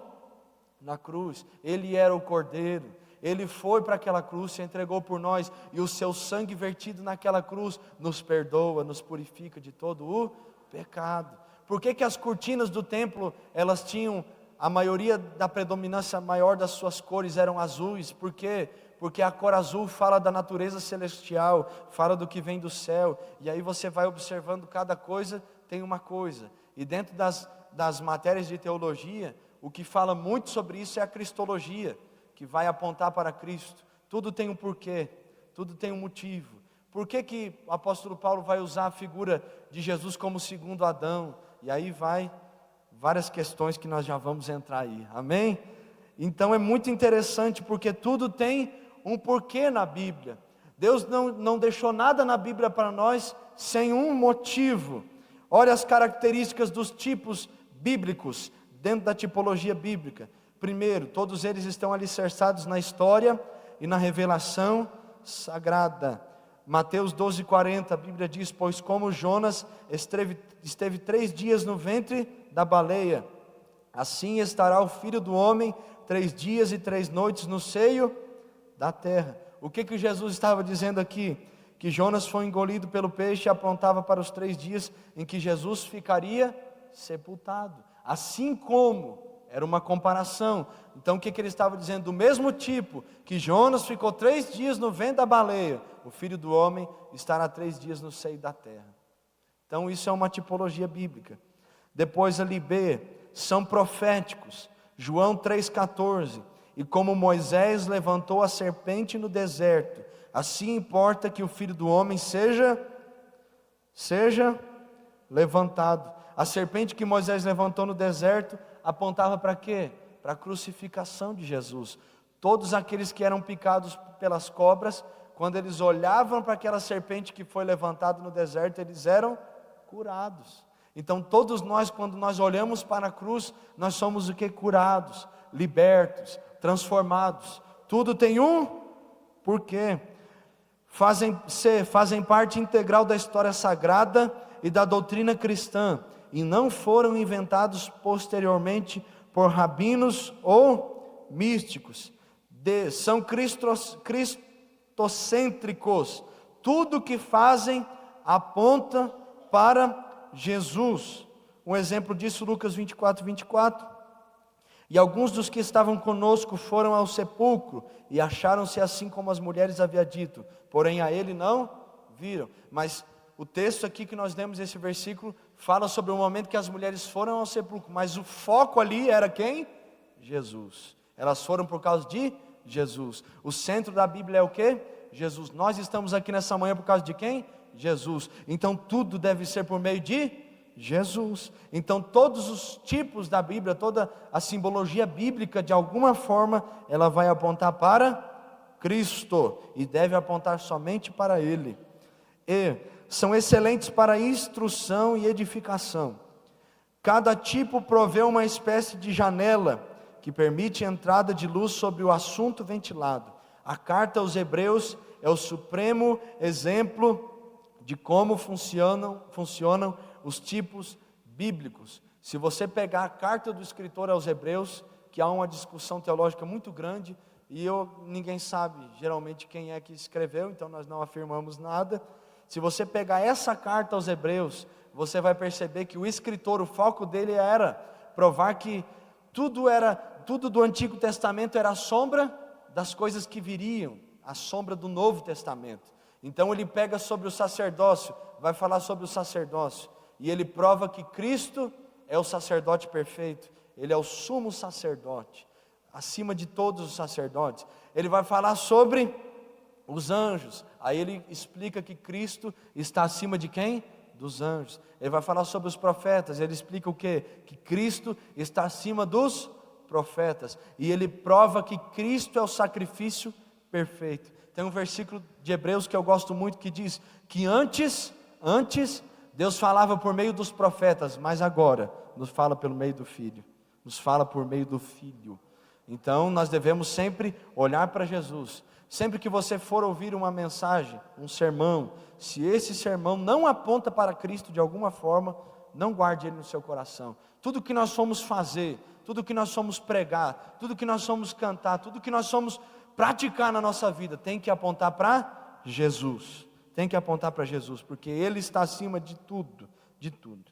Na cruz. Ele era o Cordeiro, ele foi para aquela cruz, se entregou por nós, e o seu sangue vertido naquela cruz nos perdoa, nos purifica de todo o pecado. Por que as cortinas do templo, elas tinham a maioria da predominância maior das suas cores eram azuis? Por quê? Porque a cor azul fala da natureza celestial, fala do que vem do céu, e aí você vai observando cada coisa, tem uma coisa, e dentro das matérias de teologia, o que fala muito sobre isso é a cristologia, que vai apontar para Cristo. Tudo tem um porquê, tudo tem um motivo. Por que o apóstolo Paulo vai usar a figura de Jesus como segundo Adão? E aí vai várias questões que nós já vamos entrar aí, amém? Então é muito interessante, porque tudo tem um porquê na Bíblia. Deus não deixou nada na Bíblia para nós sem um motivo. Olha as características dos tipos bíblicos, dentro da tipologia bíblica. Primeiro, todos eles estão alicerçados na história e na revelação sagrada. Mateus 12:40, a Bíblia diz: pois como Jonas esteve 3 dias no ventre da baleia, assim estará o Filho do Homem 3 dias e 3 noites no seio da terra. O que Jesus estava dizendo aqui? Que Jonas foi engolido pelo peixe e apontava para os 3 dias em que Jesus ficaria sepultado. Assim como, era uma comparação. Então o que ele estava dizendo? Do mesmo tipo que Jonas ficou 3 dias no ventre da baleia, o Filho do Homem estará 3 dias no seio da terra. Então isso é uma tipologia bíblica. Depois ali B, são proféticos. João 3,14, e como Moisés levantou a serpente no deserto, assim importa que o Filho do Homem seja levantado. A serpente que Moisés levantou no deserto apontava para quê? Para a crucificação de Jesus. Todos aqueles que eram picados pelas cobras, quando eles olhavam para aquela serpente que foi levantada no deserto, eles eram curados. Então todos nós, quando nós olhamos para a cruz, nós somos o que? Curados, libertos, transformados. Tudo tem um porquê. Fazem parte integral da história sagrada e da doutrina cristã, e não foram inventados posteriormente por rabinos ou místicos. São cristocêntricos. Tudo que fazem aponta para Jesus. Um exemplo disso, Lucas 24:24. E alguns dos que estavam conosco foram ao sepulcro e acharam-se assim como as mulheres haviam dito, porém a ele não viram. Mas o texto aqui que nós lemos, esse versículo, fala sobre o momento que as mulheres foram ao sepulcro, mas o foco ali era quem? Jesus. Elas foram por causa de Jesus. O centro da Bíblia é o quê? Jesus. Nós estamos aqui nessa manhã por causa de quem? Jesus. Então tudo deve ser por meio de Jesus. Então todos os tipos da Bíblia, toda a simbologia bíblica, de alguma forma, ela vai apontar para Cristo, e deve apontar somente para Ele. E são excelentes para instrução e edificação. Cada tipo provê uma espécie de janela que permite a entrada de luz sobre o assunto ventilado. A carta aos Hebreus é o supremo exemplo de como funcionam os tipos bíblicos. Se você pegar a carta do escritor aos Hebreus, que há uma discussão teológica muito grande, e ninguém sabe geralmente quem é que escreveu, então nós não afirmamos nada. Se você pegar essa carta aos Hebreus, você vai perceber que o escritor, o foco dele era provar que tudo do Antigo Testamento era a sombra das coisas que viriam, a sombra do Novo Testamento. Então ele pega sobre o sacerdócio, vai falar sobre o sacerdócio, e ele prova que Cristo é o sacerdote perfeito, ele é o sumo sacerdote, acima de todos os sacerdotes. Ele vai falar sobre os anjos, aí ele explica que Cristo está acima de quem? Dos anjos. Ele vai falar sobre os profetas, ele explica o quê? Que Cristo está acima dos profetas, e ele prova que Cristo é o sacrifício perfeito. Tem um versículo de Hebreus que eu gosto muito, que diz que antes Deus falava por meio dos profetas, mas agora nos fala pelo meio do Filho, nos fala por meio do Filho. Então nós devemos sempre olhar para Jesus. Sempre que você for ouvir uma mensagem, um sermão, se esse sermão não aponta para Cristo de alguma forma, não guarde ele no seu coração. Tudo que nós fomos fazer, tudo que nós fomos pregar, tudo que nós fomos cantar, tudo que nós fomos praticar na nossa vida, tem que apontar para Jesus. Tem que apontar para Jesus, porque Ele está acima de tudo, de tudo.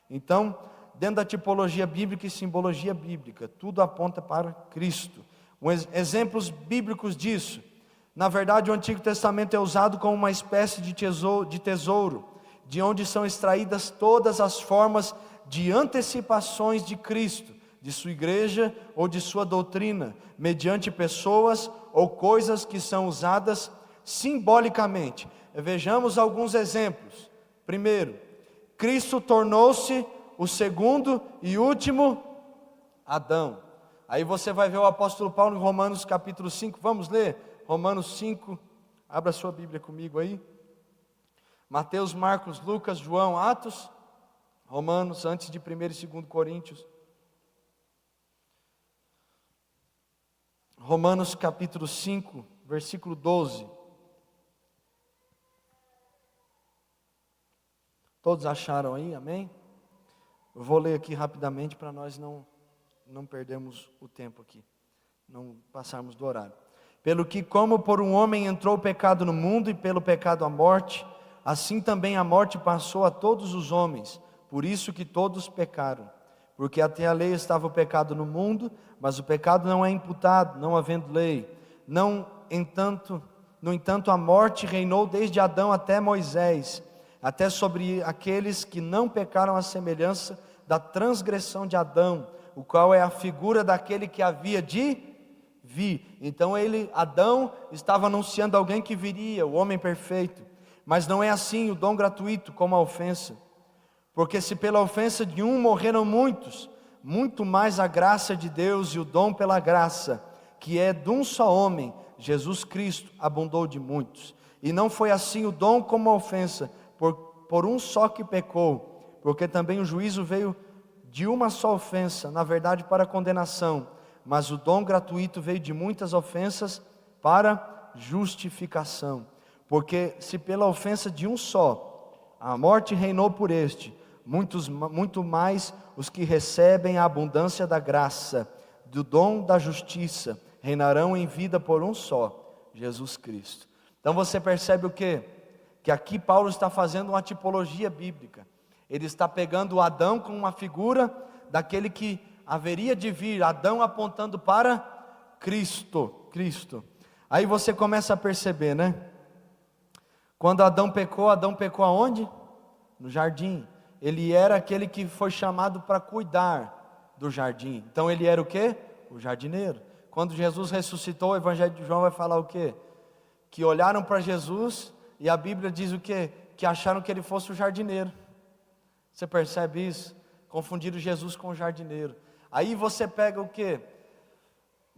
Então, dentro da tipologia bíblica e simbologia bíblica, tudo aponta para Cristo. Exemplos bíblicos disso: na verdade, o Antigo Testamento é usado como uma espécie de tesouro, de onde são extraídas todas as formas de antecipações de Cristo, de sua igreja ou de sua doutrina, mediante pessoas ou coisas que são usadas simbolicamente. Vejamos alguns exemplos. Primeiro, Cristo tornou-se o segundo e último Adão. Aí você vai ver o apóstolo Paulo em Romanos capítulo 5, vamos ler? Romanos 5, Abra sua Bíblia comigo aí. Mateus, Marcos, Lucas, João, Atos, Romanos, antes de 1 e 2 Coríntios. Romanos capítulo 5, versículo 12. Todos acharam aí, amém? Eu vou ler aqui rapidamente para nós não perdermos o tempo aqui, não passarmos do horário. Pelo que como por um homem entrou o pecado no mundo e pelo pecado a morte, assim também a morte passou a todos os homens, por isso que todos pecaram. Porque até a lei estava o pecado no mundo, mas o pecado não é imputado, não havendo lei. No entanto, a morte reinou desde Adão até Moisés, até sobre aqueles que não pecaram à semelhança da transgressão de Adão, o qual é a figura daquele que havia de vir. Então Adão estava anunciando alguém que viria, o homem perfeito. Mas não é assim o dom gratuito como a ofensa. Porque se pela ofensa de um morreram muitos, muito mais a graça de Deus e o dom pela graça, que é de um só homem, Jesus Cristo, abundou de muitos. E não foi assim o dom como a ofensa, por um só que pecou, porque também o juízo veio de uma só ofensa, na verdade para condenação, mas o dom gratuito veio de muitas ofensas para justificação. Porque se pela ofensa de um só, a morte reinou por este, muito mais os que recebem a abundância da graça, do dom da justiça, reinarão em vida por um só, Jesus Cristo. Então você percebe o quê? Que aqui Paulo está fazendo uma tipologia bíblica. Ele está pegando Adão como uma figura daquele que haveria de vir, Adão apontando para Cristo. Aí você começa a perceber, né? Quando Adão pecou aonde? No jardim. Ele era aquele que foi chamado para cuidar do jardim. Então ele era o quê? O jardineiro. Quando Jesus ressuscitou, o Evangelho de João vai falar o quê? Que olharam para Jesus e a Bíblia diz o quê? Que acharam que ele fosse o jardineiro. Você percebe isso? Confundiram Jesus com o jardineiro. Aí você pega o quê?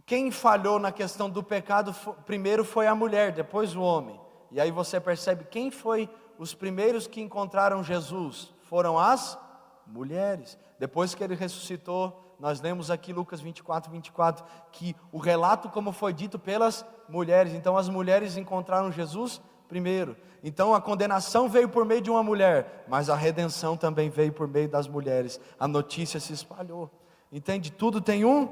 Quem falhou na questão do pecado primeiro foi a mulher, depois o homem. E aí você percebe quem foi os primeiros que encontraram Jesus? Foram as mulheres. Depois que ele ressuscitou, nós lemos aqui Lucas 24, que o relato como foi dito pelas mulheres. Então as mulheres encontraram Jesus primeiro. Então a condenação veio por meio de uma mulher, mas a redenção também veio por meio das mulheres. A notícia se espalhou. Entende? Tudo tem um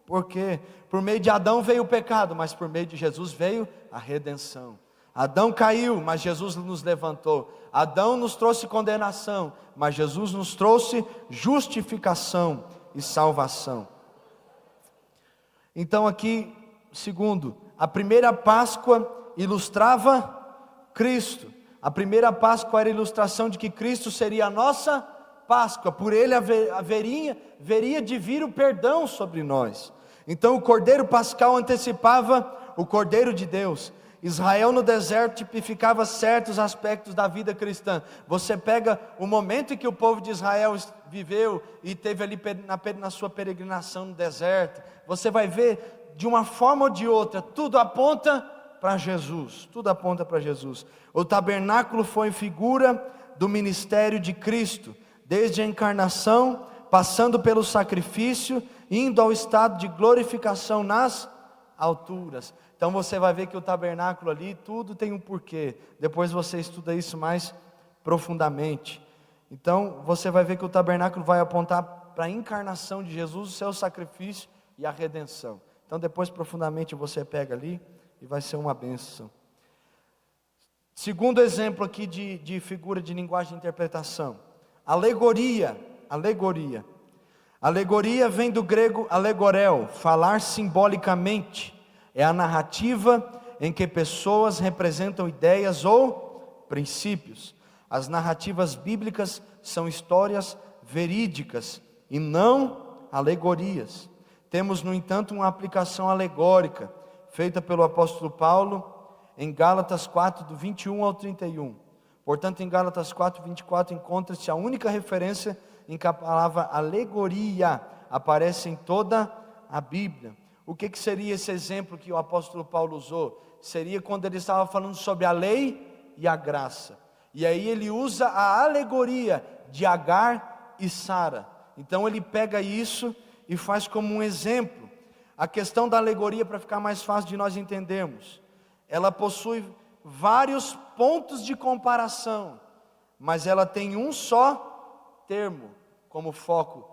porquê. Por meio de Adão veio o pecado, mas por meio de Jesus veio a redenção. Adão caiu, mas Jesus nos levantou. Adão nos trouxe condenação, mas Jesus nos trouxe justificação e salvação. Então aqui, segundo, a primeira Páscoa ilustrava Cristo. A primeira Páscoa era a ilustração de que Cristo seria a nossa Páscoa. Por ele haveria de vir o perdão sobre nós. Então o Cordeiro Pascal antecipava o Cordeiro de Deus. Israel no deserto tipificava certos aspectos da vida cristã. Você pega o momento em que o povo de Israel viveu e teve ali na sua peregrinação no deserto, você vai ver de uma forma ou de outra, tudo aponta para Jesus, tudo aponta para Jesus. O tabernáculo foi figura do ministério de Cristo, desde a encarnação, passando pelo sacrifício, indo ao estado de glorificação nas alturas. Então você vai ver que o tabernáculo ali, tudo tem um porquê. Depois você estuda isso mais profundamente. Então você vai ver que o tabernáculo vai apontar para a encarnação de Jesus, o seu sacrifício e a redenção. Então depois profundamente você pega ali e vai ser uma bênção. Segundo exemplo aqui de figura de linguagem de interpretação. Alegoria. Alegoria vem do grego alegorel, falar simbolicamente. É a narrativa em que pessoas representam ideias ou princípios. As narrativas bíblicas são histórias verídicas e não alegorias. Temos, no entanto, uma aplicação alegórica, feita pelo apóstolo Paulo em Gálatas 4, do 21 ao 31. Portanto, em Gálatas 4, 24, encontra-se a única referência em que a palavra alegoria aparece em toda a Bíblia. o que seria esse exemplo que o apóstolo Paulo usou? Seria quando ele estava falando sobre a lei e a graça. E aí ele usa a alegoria de Agar e Sara. Então ele pega isso e faz como um exemplo. A questão da alegoria, para ficar mais fácil de nós entendermos, ela possui vários pontos de comparação, mas ela tem um só termo como foco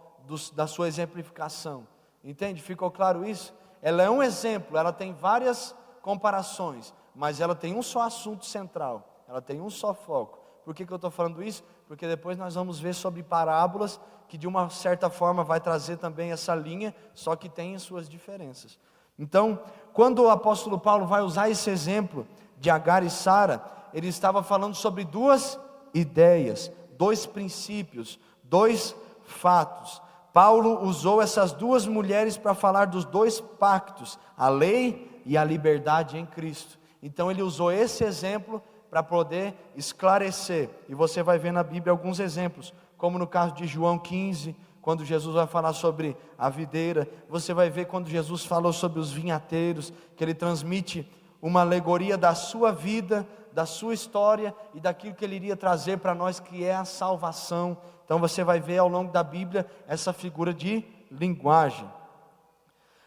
da sua exemplificação. Entende? Ficou claro isso? Ela é um exemplo, ela tem várias comparações, mas ela tem um só assunto central, ela tem um só foco. Por que eu estou falando isso? Porque depois nós vamos ver sobre parábolas, que de uma certa forma vai trazer também essa linha, só que tem as suas diferenças. Então, quando o apóstolo Paulo vai usar esse exemplo de Agar e Sara, ele estava falando sobre duas ideias, dois princípios, dois fatos. Paulo usou essas duas mulheres para falar dos dois pactos, a lei e a liberdade em Cristo. Então ele usou esse exemplo para poder esclarecer, e você vai ver na Bíblia alguns exemplos, como no caso de João 15, quando Jesus vai falar sobre a videira. Você vai ver quando Jesus falou sobre os vinhateiros, que ele transmite uma alegoria da sua vida, da sua história e daquilo que ele iria trazer para nós, que é a salvação. Então você vai ver ao longo da Bíblia essa figura de linguagem.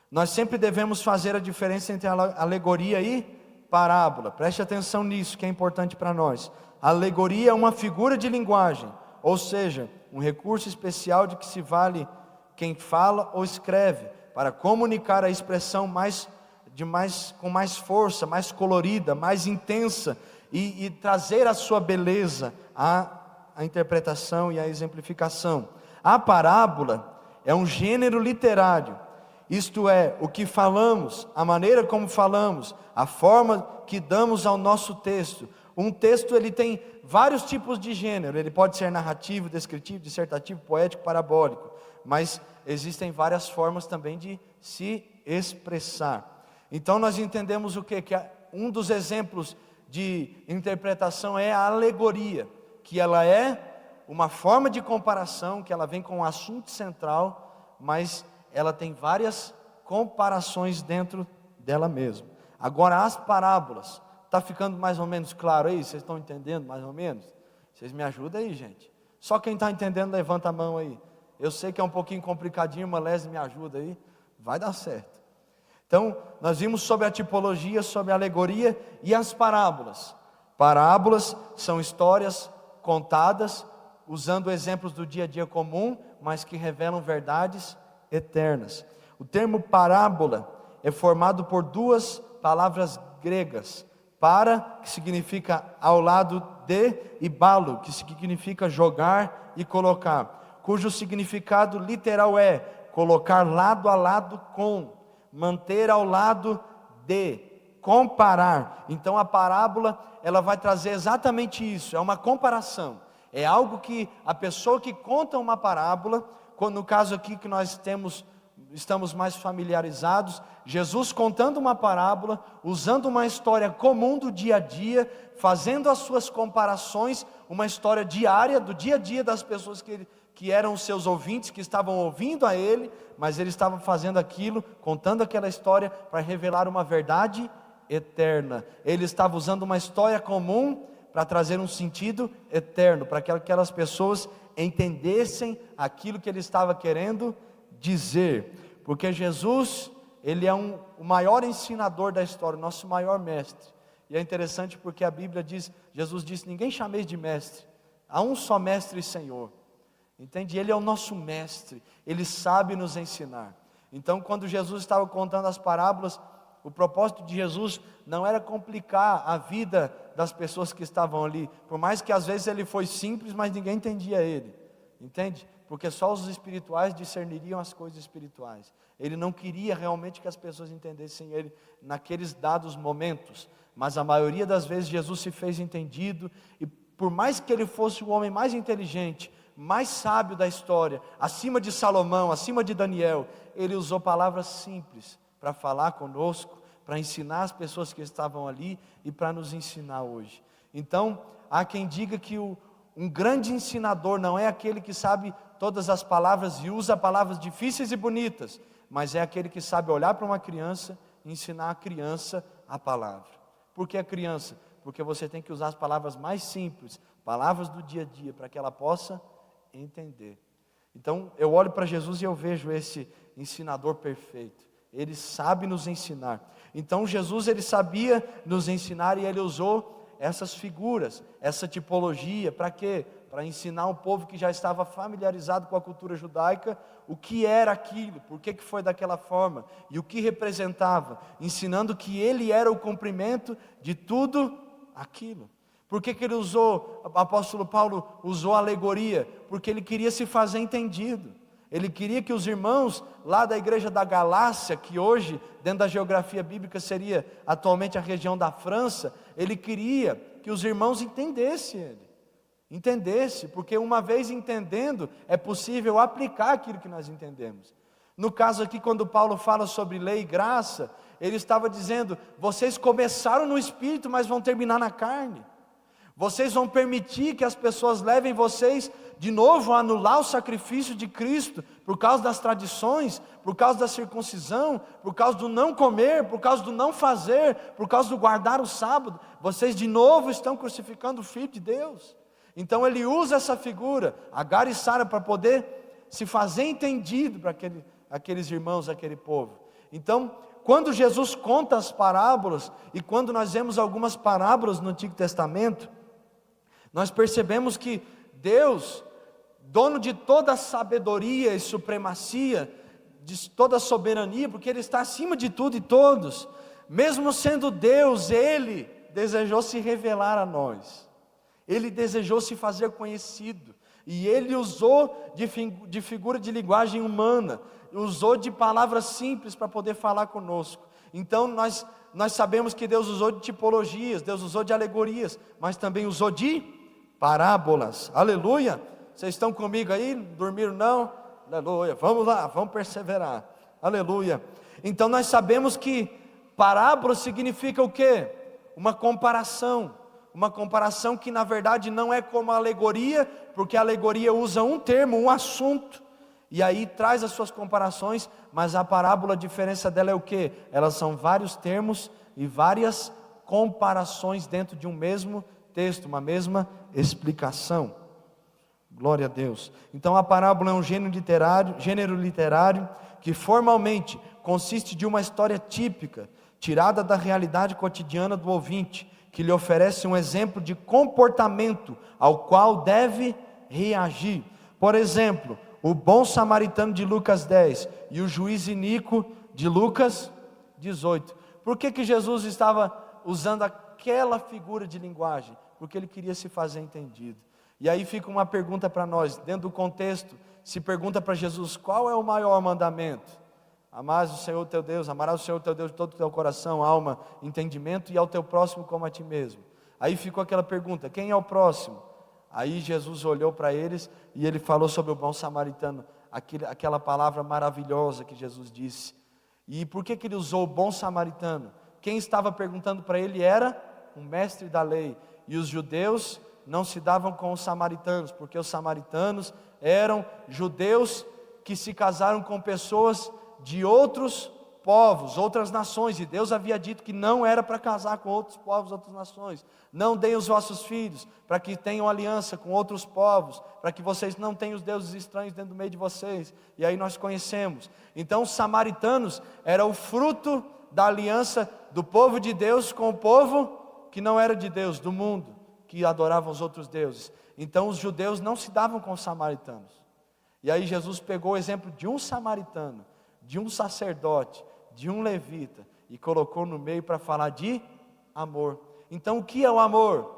Nós sempre devemos fazer a diferença entre alegoria e parábola. Preste atenção nisso, que é importante para nós. A alegoria é uma figura de linguagem, ou seja, um recurso especial de que se vale quem fala ou escreve, para comunicar a expressão com mais força, mais colorida, mais intensa, e trazer a sua beleza à interpretação e à exemplificação. A parábola é um gênero literário, isto é, o que falamos, a maneira como falamos, a forma que damos ao nosso texto. Um texto, ele tem vários tipos de gênero, ele pode ser narrativo, descritivo, dissertativo, poético, parabólico, mas existem várias formas também de se expressar. Então nós entendemos o quê? Que um dos exemplos de interpretação é a alegoria, que ela é uma forma de comparação, que ela vem com um assunto central, mas ela tem várias comparações dentro dela mesma. Agora as parábolas, está ficando mais ou menos claro aí? Vocês estão entendendo mais ou menos? Vocês me ajudam aí, gente? Só quem está entendendo, levanta a mão aí. Eu sei que é um pouquinho complicadinho, mas Leslie me ajuda aí, vai dar certo. Então, nós vimos sobre a tipologia, sobre a alegoria e as parábolas. Parábolas são histórias contadas, usando exemplos do dia a dia comum, mas que revelam verdades eternas. O termo parábola é formado por duas palavras gregas. Para, que significa ao lado de, e balo, que significa jogar e colocar, cujo significado literal é colocar lado a lado com, manter ao lado de, comparar. Então a parábola, ela vai trazer exatamente isso, é uma comparação, é algo que a pessoa que conta uma parábola, no caso aqui que nós estamos mais familiarizados, Jesus contando uma parábola, usando uma história comum do dia a dia, fazendo as suas comparações, uma história diária, do dia a dia das pessoas que eram os seus ouvintes, que estavam ouvindo a ele, mas ele estava fazendo aquilo, contando aquela história para revelar uma verdade eterna. Ele estava usando uma história comum para trazer um sentido eterno, para que aquelas pessoas entendessem aquilo que ele estava querendo dizer, porque Jesus, ele é o maior ensinador da história, o nosso maior mestre. E é interessante porque a Bíblia diz, Jesus disse, ninguém chameis de mestre, há um só mestre e Senhor, entende? Ele é o nosso mestre, ele sabe nos ensinar. Então quando Jesus estava contando as parábolas, o propósito de Jesus não era complicar a vida das pessoas que estavam ali, por mais que às vezes ele foi simples, mas ninguém entendia ele, entende? Porque só os espirituais discerniriam as coisas espirituais. Ele não queria realmente que as pessoas entendessem ele naqueles dados momentos, mas a maioria das vezes Jesus se fez entendido, e por mais que ele fosse o homem mais inteligente, mais sábio da história, acima de Salomão, acima de Daniel, ele usou palavras simples para falar conosco, para ensinar as pessoas que estavam ali e para nos ensinar hoje. Então, há quem diga que um grande ensinador não é aquele que sabe todas as palavras e usa palavras difíceis e bonitas, mas é aquele que sabe olhar para uma criança e ensinar a criança a palavra. Por que a criança? Porque você tem que usar as palavras mais simples, palavras do dia a dia, para que ela possa entender. Então eu olho para Jesus e eu vejo esse ensinador perfeito. Ele sabe nos ensinar. Então Jesus, ele sabia nos ensinar e ele usou essas figuras, essa tipologia, para quê? Para ensinar um povo que já estava familiarizado com a cultura judaica, o que era aquilo, por que foi daquela forma, e o que representava, ensinando que ele era o cumprimento de tudo aquilo. Por que ele usou, o apóstolo Paulo usou a alegoria? Porque ele queria se fazer entendido. Ele queria que os irmãos lá da igreja da Galácia, que hoje, dentro da geografia bíblica, seria atualmente a região da França, ele queria que os irmãos entendessem ele. Entendesse, porque uma vez entendendo, é possível aplicar aquilo que nós entendemos. No caso aqui, quando Paulo fala sobre lei e graça, ele estava dizendo: vocês começaram no Espírito, mas vão terminar na carne. Vocês vão permitir que as pessoas levem vocês de novo a anular o sacrifício de Cristo, por causa das tradições, por causa da circuncisão, por causa do não comer, por causa do não fazer, por causa do guardar o sábado. Vocês de novo estão crucificando o Filho de Deus. Então ele usa essa figura, Agar e Sara, para poder se fazer entendido para aqueles irmãos, aquele povo. Então, quando Jesus conta as parábolas, e quando nós vemos algumas parábolas no Antigo Testamento, nós percebemos que Deus, dono de toda a sabedoria e supremacia, de toda a soberania, porque Ele está acima de tudo e todos, mesmo sendo Deus, Ele desejou se revelar a nós. Ele desejou se fazer conhecido, e Ele usou de figura de linguagem humana, usou de palavras simples para poder falar conosco. Então nós sabemos que Deus usou de tipologias, Deus usou de alegorias, mas também usou de parábolas. Aleluia! Vocês estão comigo aí? Dormiram não? Aleluia! Vamos lá, vamos perseverar. Aleluia! Então nós sabemos que parábola significa o quê? Uma comparação que na verdade não é como a alegoria, porque a alegoria usa um termo, um assunto, e aí traz as suas comparações, mas a parábola, a diferença dela é o quê? Elas são vários termos e várias comparações dentro de um mesmo texto, uma mesma explicação. Glória a Deus. Então a parábola é um gênero literário que formalmente consiste de uma história típica, tirada da realidade cotidiana do ouvinte, que lhe oferece um exemplo de comportamento ao qual deve reagir. Por exemplo, o bom samaritano de Lucas 10 e o juiz iníquo de Lucas 18. Por que Jesus estava usando aquela figura de linguagem? Porque ele queria se fazer entendido. E aí fica uma pergunta para nós, dentro do contexto, se pergunta para Jesus: qual é o maior mandamento? Amarás o Senhor teu Deus, amarás o Senhor teu Deus de todo o teu coração, alma, entendimento, e ao teu próximo como a ti mesmo. Aí ficou aquela pergunta: quem é o próximo? Aí Jesus olhou para eles e ele falou sobre o bom samaritano, aquela palavra maravilhosa que Jesus disse. E por que ele usou o bom samaritano? Quem estava perguntando para ele era um mestre da lei, e os judeus não se davam com os samaritanos, porque os samaritanos eram judeus que se casaram com pessoas de outros povos, outras nações, e Deus havia dito que não era para casar com outros povos, outras nações. Não deem os vossos filhos para que tenham aliança com outros povos, para que vocês não tenham os deuses estranhos dentro do meio de vocês. E aí nós conhecemos. Então os samaritanos eram o fruto da aliança do povo de Deus com o povo que não era de Deus, do mundo, que adorava os outros deuses. Então os judeus não se davam com os samaritanos. E aí Jesus pegou o exemplo de um samaritano, de um sacerdote, de um levita, e colocou no meio para falar de amor. Então o que é o amor?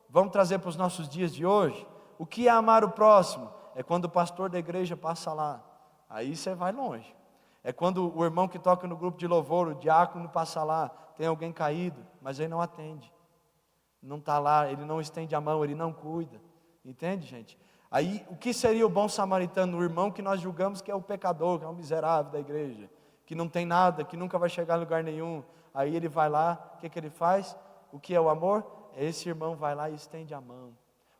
Vamos trazer para os nossos dias de hoje. O que é amar o próximo? É quando o pastor da igreja passa lá, aí você vai longe. É quando o irmão que toca no grupo de louvor, o diácono passa lá, tem alguém caído, mas ele não atende, não está lá, ele não estende a mão, ele não cuida. Entende, gente? Aí, o que seria o bom samaritano? O irmão que nós julgamos que é o pecador, que é o miserável da igreja, que não tem nada, que nunca vai chegar a lugar nenhum. Aí ele vai lá, o que ele faz? O que é o amor? Esse irmão vai lá e estende a mão.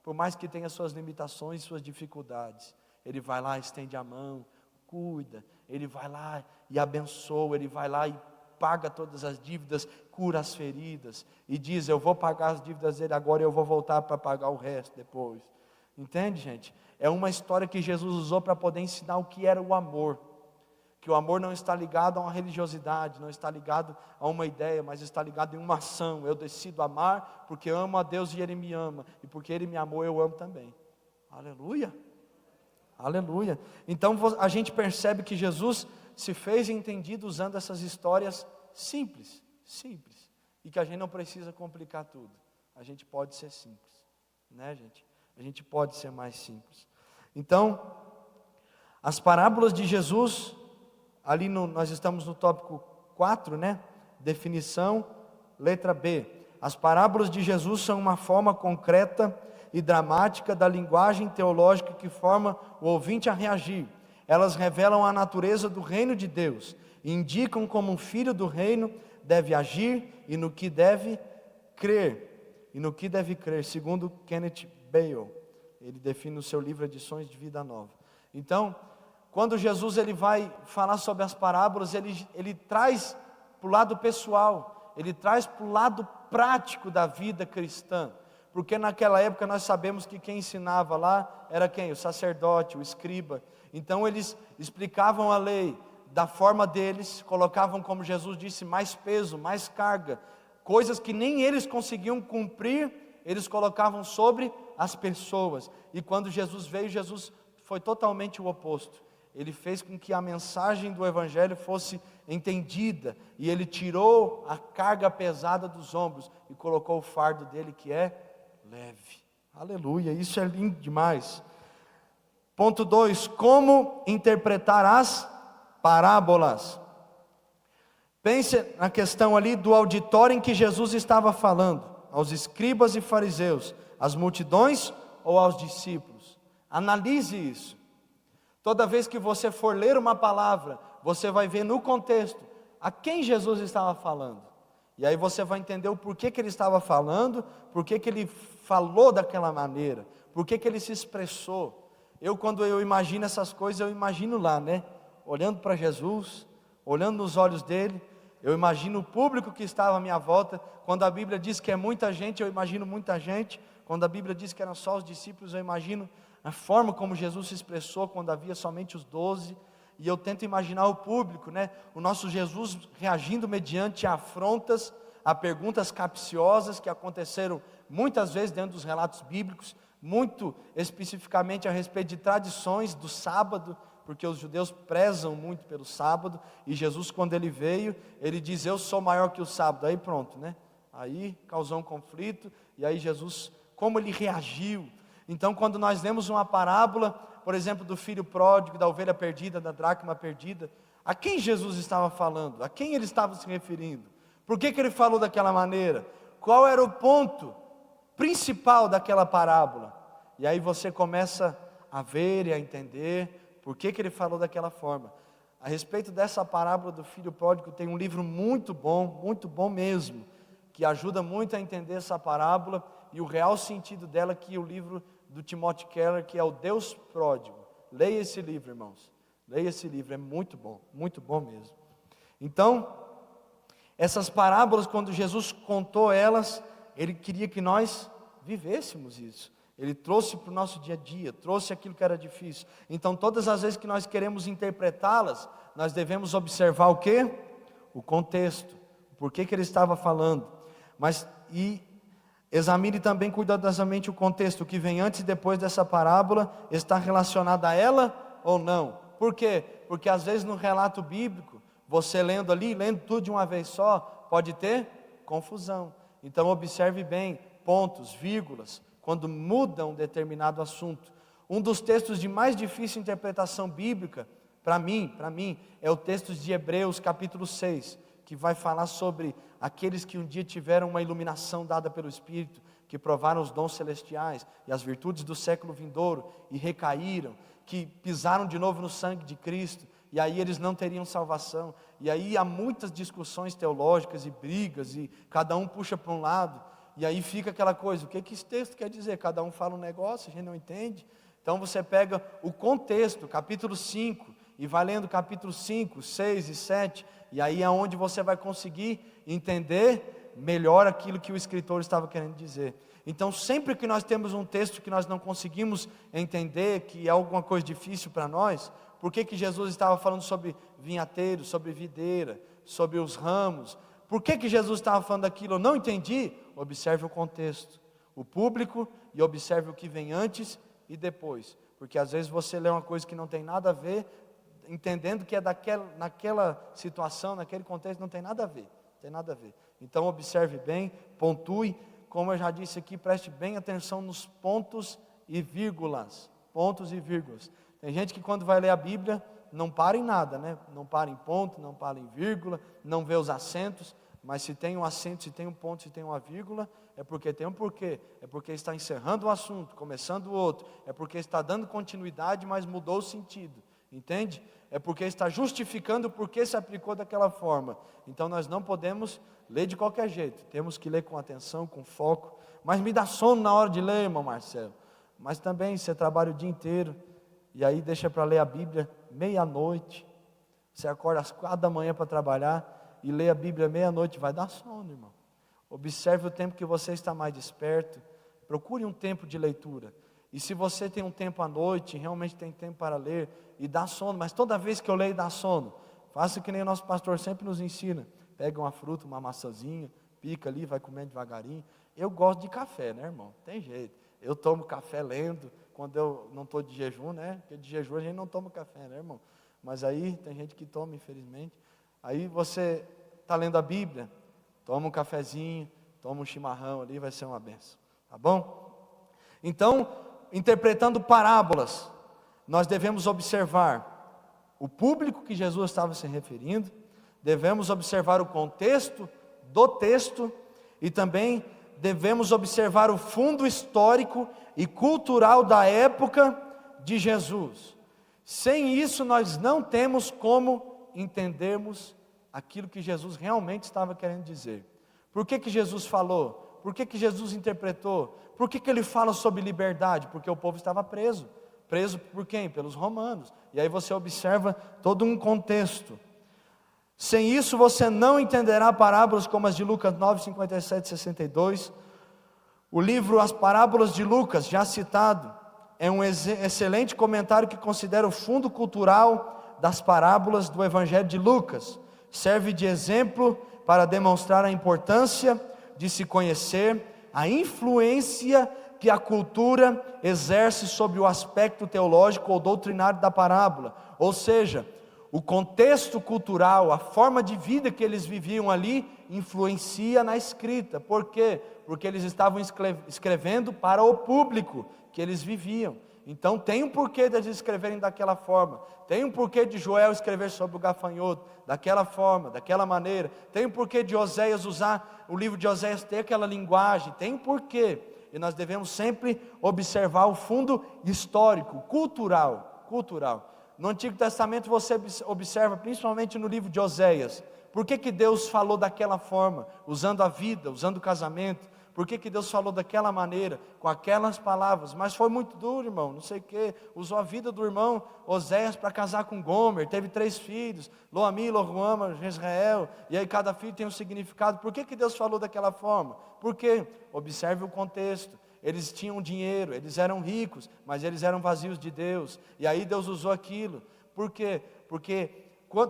Por mais que tenha suas limitações, suas dificuldades, ele vai lá, estende a mão, cuida. Ele vai lá e abençoa, Ele vai lá e paga todas as dívidas, cura as feridas, e diz, eu vou pagar as dívidas dele agora e eu vou voltar para pagar o resto depois. Entende, gente? É uma história que Jesus usou para poder ensinar o que era o amor. Que o amor não está ligado a uma religiosidade, não está ligado a uma ideia, mas está ligado em uma ação. Eu decido amar porque amo a Deus e Ele me ama, e porque Ele me amou, eu amo também. Aleluia, aleluia. Então a gente percebe que Jesus se fez entendido usando essas histórias simples, e que a gente não precisa complicar tudo, a gente pode ser simples, né, gente? A gente pode ser mais simples. Então, as parábolas de Jesus, ali nós estamos no tópico 4, né? Definição, letra B. As parábolas de Jesus são uma forma concreta e dramática da linguagem teológica que forma o ouvinte a reagir. Elas revelam a natureza do reino de Deus, e indicam como um filho do reino deve agir e no que deve crer. Segundo Kenneth Bale, ele define no seu livro Edições de Vida Nova. Então, quando Jesus ele vai falar sobre as parábolas, ele traz para o lado pessoal, ele traz para o lado prático da vida cristã, porque naquela época nós sabemos que quem ensinava lá era quem? O sacerdote, o escriba. Então eles explicavam a lei da forma deles, colocavam, como Jesus disse, mais peso, mais carga, coisas que nem eles conseguiam cumprir, eles colocavam sobre as pessoas. E quando Jesus veio, Jesus foi totalmente o oposto. Ele fez com que a mensagem do Evangelho fosse entendida, e Ele tirou a carga pesada dos ombros, e colocou o fardo dele que é leve. Aleluia, isso é lindo demais. Ponto 2, como interpretar as parábolas? Pense na questão ali do auditório em que Jesus estava falando, aos escribas e fariseus, às multidões ou aos discípulos. Analise isso. Toda vez que você for ler uma palavra, você vai ver no contexto a quem Jesus estava falando. E aí você vai entender o porquê que ele estava falando, porquê que ele falou daquela maneira, porquê que ele se expressou. Quando eu imagino essas coisas, eu imagino lá, né? Olhando para Jesus, olhando nos olhos dele, eu imagino o público que estava à minha volta. Quando a Bíblia diz que é muita gente, eu imagino muita gente. Quando a Bíblia diz que eram só os discípulos, eu imagino a forma como Jesus se expressou quando havia somente os 12, e eu tento imaginar o público, né? O nosso Jesus reagindo mediante afrontas, a perguntas capciosas que aconteceram muitas vezes dentro dos relatos bíblicos, muito especificamente a respeito de tradições do sábado, porque os judeus prezam muito pelo sábado, e Jesus, quando ele veio, ele diz, eu sou maior que o sábado. Aí pronto, né? Aí causou um conflito, e aí Jesus, como ele reagiu. Então, quando nós lemos uma parábola, por exemplo, do filho pródigo, da ovelha perdida, da dracma perdida, a quem Jesus estava falando? A quem ele estava se referindo? Por que ele falou daquela maneira? Qual era o ponto principal daquela parábola? E aí você começa a ver e a entender por que ele falou daquela forma. A respeito dessa parábola do filho pródigo, tem um livro muito bom mesmo, que ajuda muito a entender essa parábola e o real sentido dela, que é o livro do Timothy Keller, que é o Deus Pródigo. Leia esse livro, irmãos. Leia esse livro, é muito bom mesmo. Então, essas parábolas, quando Jesus contou elas, Ele queria que nós vivêssemos isso. Ele trouxe para o nosso dia a dia, trouxe aquilo que era difícil. Então, todas as vezes que nós queremos interpretá-las, nós devemos observar o quê? O contexto, por que Ele estava falando. Examine também cuidadosamente o contexto, o que vem antes e depois dessa parábola, está relacionado a ela ou não? Por quê? Porque às vezes no relato bíblico, você lendo tudo de uma vez só, pode ter confusão. Então observe bem, pontos, vírgulas, quando muda um determinado assunto. Um dos textos de mais difícil interpretação bíblica, para mim, é o texto de Hebreus capítulo 6, que vai falar sobre aqueles que um dia tiveram uma iluminação dada pelo Espírito, que provaram os dons celestiais e as virtudes do século vindouro, e recaíram, que pisaram de novo no sangue de Cristo, e aí eles não teriam salvação. E aí há muitas discussões teológicas e brigas, e cada um puxa para um lado, e aí fica aquela coisa, o que esse texto quer dizer? Cada um fala um negócio, a gente não entende. Então você pega o contexto, capítulo 5, e vai lendo capítulo 5, 6 e 7, e aí é onde você vai conseguir entender melhor aquilo que o escritor estava querendo dizer. Então, sempre que nós temos um texto que nós não conseguimos entender, que é alguma coisa difícil para nós, por que Jesus estava falando sobre vinhateiro, sobre videira, sobre os ramos? Por que Jesus estava falando daquilo? Eu não entendi. Observe o contexto, o público, e observe o que vem antes e depois. Porque às vezes você lê uma coisa que não tem nada a ver, entendendo que é naquela situação, naquele contexto, não tem nada a ver. Não tem nada a ver. Então observe bem, pontue, como eu já disse aqui, preste bem atenção nos pontos e vírgulas. Pontos e vírgulas. Tem gente que quando vai ler a Bíblia, não para em nada, né? Não para em ponto, não para em vírgula, não vê os acentos, mas se tem um acento, se tem um ponto, se tem uma vírgula, é porque tem um porquê, é porque está encerrando o assunto, começando o outro, é porque está dando continuidade, mas mudou o sentido, entende? É porque está justificando o porquê se aplicou daquela forma. Então nós não podemos ler de qualquer jeito, temos que ler com atenção, com foco. Mas me dá sono na hora de ler, irmão Marcelo. Mas também você trabalha o dia inteiro, e aí deixa para ler a Bíblia meia-noite, você acorda às 4 da manhã para trabalhar, e lê a Bíblia meia-noite, vai dar sono, irmão. Observe o tempo que você está mais desperto, procure um tempo de leitura, e se você tem um tempo à noite, realmente tem tempo para ler, e dá sono, mas toda vez que eu leio dá sono, faça que nem o nosso pastor sempre nos ensina, pega uma fruta, uma maçãzinha, pica ali, vai comendo devagarinho. Eu gosto de café, né, irmão? Tem jeito, eu tomo café lendo, quando eu não estou de jejum, né? Porque de jejum a gente não toma café, né, irmão? Mas aí tem gente que toma, infelizmente. Aí você está lendo a Bíblia, toma um cafezinho, toma um chimarrão ali, vai ser uma benção, tá bom? Então, interpretando parábolas, nós devemos observar o público que Jesus estava se referindo, devemos observar o contexto do texto, e também devemos observar o fundo histórico e cultural da época de Jesus. Sem isso nós não temos como entendermos aquilo que Jesus realmente estava querendo dizer. Por que Jesus falou? Por que Jesus interpretou? Por que ele fala sobre liberdade? Porque o povo estava preso. Preso por quem? Pelos romanos. E aí você observa todo um contexto. Sem isso você não entenderá parábolas como as de Lucas 9, 57 e 62. O livro As Parábolas de Lucas, já citado, é um excelente comentário que considera o fundo cultural das parábolas do Evangelho de Lucas. Serve de exemplo para demonstrar a importância de se conhecer a influência que a cultura exerce sobre o aspecto teológico ou doutrinário da parábola. Ou seja, o contexto cultural, a forma de vida que eles viviam ali, influencia na escrita. Por quê? Porque eles estavam escrevendo para o público que eles viviam. Então tem um porquê de eles escreverem daquela forma. Tem um porquê de Joel escrever sobre o gafanhoto daquela forma, daquela maneira. Tem um porquê de Oséias usar o livro de Oséias, ter aquela linguagem. Tem um porquê. E nós devemos sempre observar o fundo histórico, cultural. No Antigo Testamento você observa, principalmente no livro de Oséias, por que Deus falou daquela forma, usando a vida, usando o casamento? Por que Deus falou daquela maneira, com aquelas palavras? Mas foi muito duro, irmão, não sei o que. Usou a vida do irmão Oséias para casar com Gomer, teve 3 filhos, Loami, Loruama, Jezreel, e aí cada filho tem um significado. Por que Deus falou daquela forma? Por quê? Observe o contexto. Eles tinham dinheiro, eles eram ricos, mas eles eram vazios de Deus, e aí Deus usou aquilo. Por quê? Porque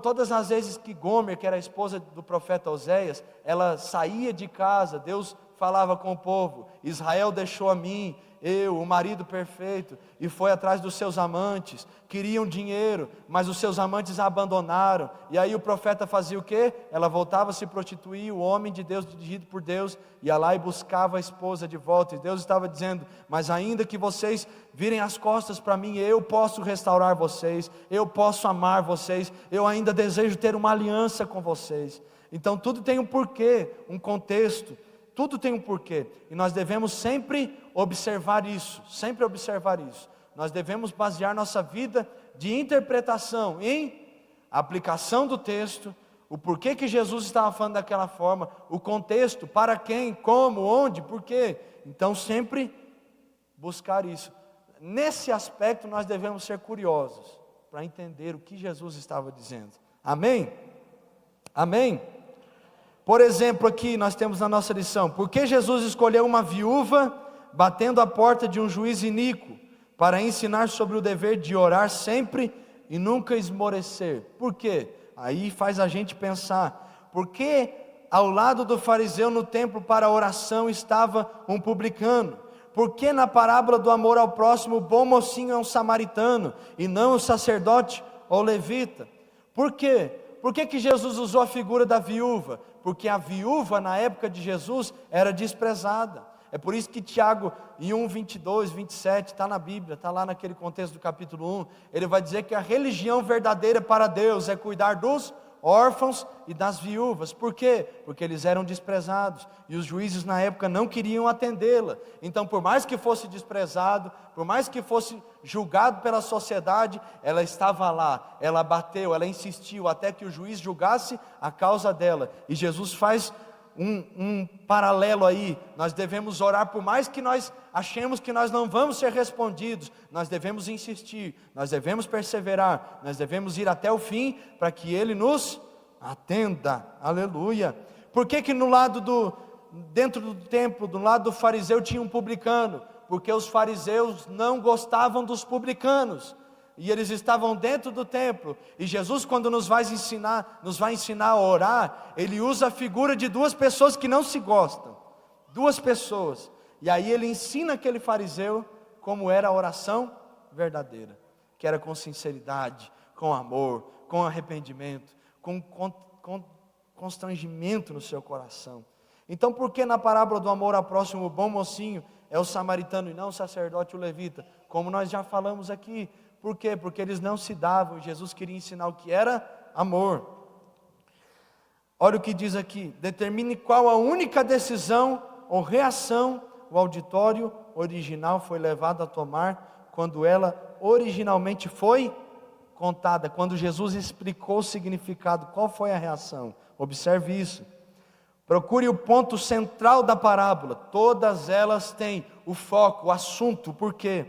todas as vezes que Gomer, que era a esposa do profeta Oséias, ela saía de casa, Deus falava com o povo: Israel deixou a mim, eu, o marido perfeito, e foi atrás dos seus amantes. Queriam dinheiro, mas os seus amantes a abandonaram. E aí o profeta fazia o quê? Ela voltava a se prostituir, o homem de Deus, dirigido por Deus, ia lá e buscava a esposa de volta. E Deus estava dizendo: mas ainda que vocês virem as costas para mim, eu posso restaurar vocês, eu posso amar vocês, eu ainda desejo ter uma aliança com vocês. Então tudo tem um porquê, um contexto. Tudo tem um porquê, e nós devemos sempre observar isso, Nós devemos basear nossa vida de interpretação em aplicação do texto, o porquê que Jesus estava falando daquela forma, o contexto, para quem, como, onde, porquê. Então sempre buscar isso. Nesse aspecto nós devemos ser curiosos, para entender o que Jesus estava dizendo. Amém? Amém? Por exemplo, aqui nós temos na nossa lição: por que Jesus escolheu uma viúva batendo a porta de um juiz iníquo, para ensinar sobre o dever de orar sempre e nunca esmorecer? Por quê? Aí faz a gente pensar, por que ao lado do fariseu no templo para a oração estava um publicano? Por que na parábola do amor ao próximo o bom mocinho é um samaritano e não o sacerdote ou levita? Por quê? Por que Jesus usou a figura da viúva? Porque a viúva na época de Jesus era desprezada. É por isso que Tiago, em 1, 22, 27, está na Bíblia, está lá naquele contexto do capítulo 1, ele vai dizer que a religião verdadeira para Deus é cuidar dos órfãos e das viúvas. Por quê? Porque eles eram desprezados, e os juízes na época não queriam atendê-la. Então, por mais que fosse desprezado, por mais que fosse julgado pela sociedade, ela estava lá, ela bateu, ela insistiu, até que o juiz julgasse a causa dela. E Jesus faz um paralelo aí: nós devemos orar, por mais que nós achemos que nós não vamos ser respondidos, nós devemos insistir, nós devemos perseverar, nós devemos ir até o fim, para que Ele nos atenda. Aleluia. Por que no lado dentro do templo, do lado do fariseu tinha um publicano? Porque os fariseus não gostavam dos publicanos, e eles estavam dentro do templo. E Jesus, quando nos vai ensinar a orar, Ele usa a figura de duas pessoas que não se gostam, duas pessoas, e aí Ele ensina aquele fariseu como era a oração verdadeira, que era com sinceridade, com amor, com arrependimento, com constrangimento no seu coração. Então, por que na parábola do amor ao próximo o bom mocinho é o samaritano e não o sacerdote ou o levita? Como nós já falamos aqui. Por quê? Porque eles não se davam, e Jesus queria ensinar o que era amor. Olha o que diz aqui: determine qual a única decisão ou reação o auditório original foi levado a tomar quando ela originalmente foi contada, quando Jesus explicou o significado. Qual foi a reação? Observe isso. Procure o ponto central da parábola. Todas elas têm o foco, o assunto, o porquê.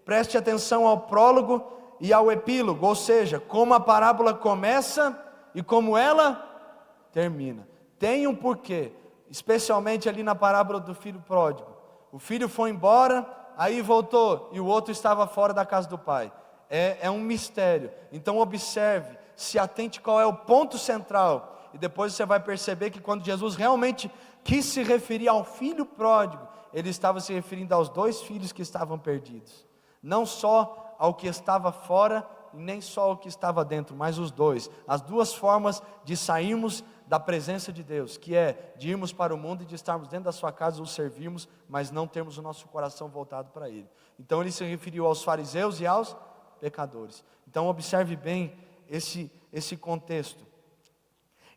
Preste atenção ao prólogo e ao epílogo, ou seja, como a parábola começa e como ela termina. Tem um porquê, especialmente ali na parábola do filho pródigo. O filho foi embora, aí voltou, e o outro estava fora da casa do pai. É um mistério. Então observe, se atente qual é o ponto central, e depois você vai perceber que quando Jesus realmente quis se referir ao filho pródigo, Ele estava se referindo aos dois filhos que estavam perdidos. Não só ao que estava fora, nem só ao que estava dentro, mas os dois. As duas formas de sairmos da presença de Deus, que é de irmos para o mundo e de estarmos dentro da sua casa, o servirmos, mas não termos o nosso coração voltado para Ele. Então Ele se referiu aos fariseus e aos pecadores. Então observe bem esse contexto.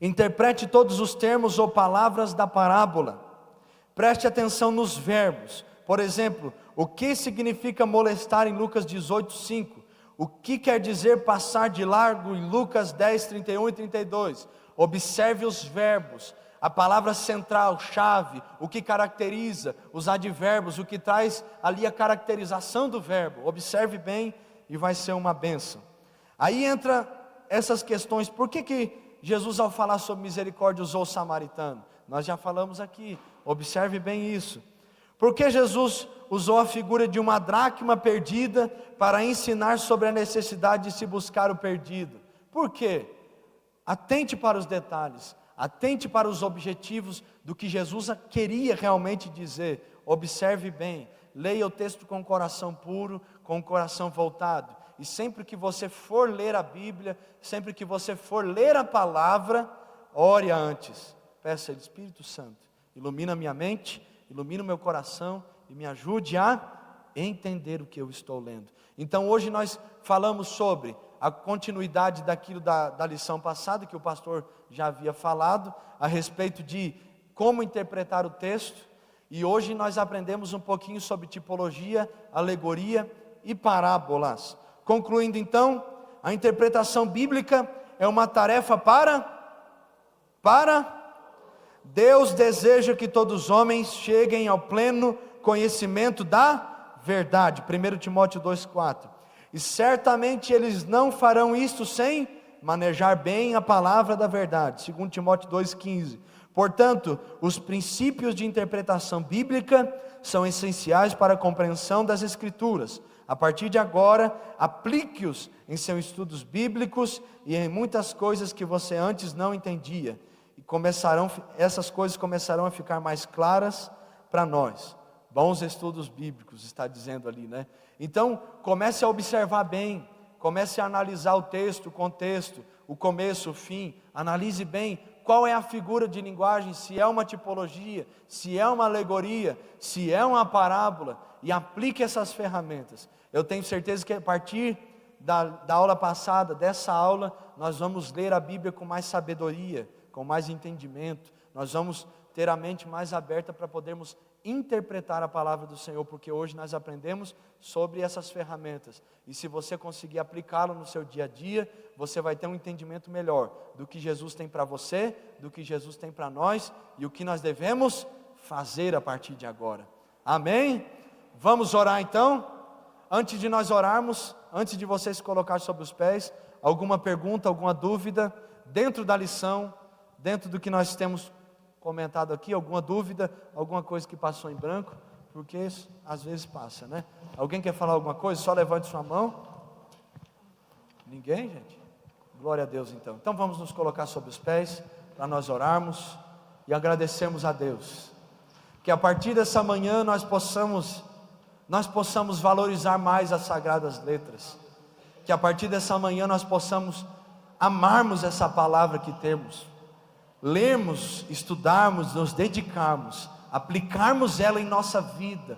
Interprete todos os termos ou palavras da parábola. Preste atenção nos verbos. Por exemplo, o que significa molestar em Lucas 18:5? O que quer dizer passar de largo em Lucas 10, 31 e 32? Observe os verbos, a palavra central, chave, o que caracteriza, os advérbios, o que traz ali a caracterização do verbo. Observe bem e vai ser uma bênção. Aí entra essas questões. Por que Jesus, ao falar sobre misericórdia, usou o samaritano? Nós já falamos aqui, observe bem isso. Por que Jesus usou a figura de uma dracma perdida para ensinar sobre a necessidade de se buscar o perdido? Por quê? Atente para os detalhes, atente para os objetivos do que Jesus queria realmente dizer. Observe bem, leia o texto com o coração puro, com o coração voltado. E sempre que você for ler a Bíblia, sempre que você for ler a palavra, ore antes. Peça ao Espírito Santo, ilumina minha mente, ilumina o meu coração e me ajude a entender o que eu estou lendo. Então hoje nós falamos sobre a continuidade daquilo da lição passada, que o pastor já havia falado, a respeito de como interpretar o texto. E hoje nós aprendemos um pouquinho sobre tipologia, alegoria e parábolas. Concluindo então, a interpretação bíblica é uma tarefa para Deus deseja que todos os homens cheguem ao pleno conhecimento da verdade. 1 Timóteo 2,4. E certamente eles não farão isto sem manejar bem a palavra da verdade. 2 Timóteo 2,15. Portanto, os princípios de interpretação bíblica são essenciais para a compreensão das Escrituras. A partir de agora, aplique-os em seus estudos bíblicos e em muitas coisas que você antes não entendia. E essas coisas começarão a ficar mais claras para nós. Bons estudos bíblicos, está dizendo ali, né? Então, comece a observar bem, comece a analisar o texto, o contexto, o começo, o fim. Analise bem qual é a figura de linguagem, se é uma tipologia, se é uma alegoria, se é uma parábola, e aplique essas ferramentas. Eu tenho certeza que a partir da aula passada, dessa aula, nós vamos ler a Bíblia com mais sabedoria, com mais entendimento. Nós vamos ter a mente mais aberta para podermos interpretar a palavra do Senhor, porque hoje nós aprendemos sobre essas ferramentas, e se você conseguir aplicá-lo no seu dia a dia, você vai ter um entendimento melhor do que Jesus tem para você, do que Jesus tem para nós, e o que nós devemos fazer a partir de agora. Amém? Vamos orar então? Antes de nós orarmos, antes de você se colocar sobre os pés, alguma pergunta, alguma dúvida, dentro da lição, dentro do que nós temos comentado aqui, alguma dúvida, alguma coisa que passou em branco, porque isso às vezes passa, né? Alguém quer falar alguma coisa? Só levante sua mão. Ninguém, gente? Glória a Deus então. Então vamos nos colocar sobre os pés, para nós orarmos e agradecermos a Deus, que a partir dessa manhã nós possamos valorizar mais as sagradas letras, que a partir dessa manhã nós possamos amarmos essa palavra que temos, lermos, estudarmos, nos dedicarmos, aplicarmos ela em nossa vida,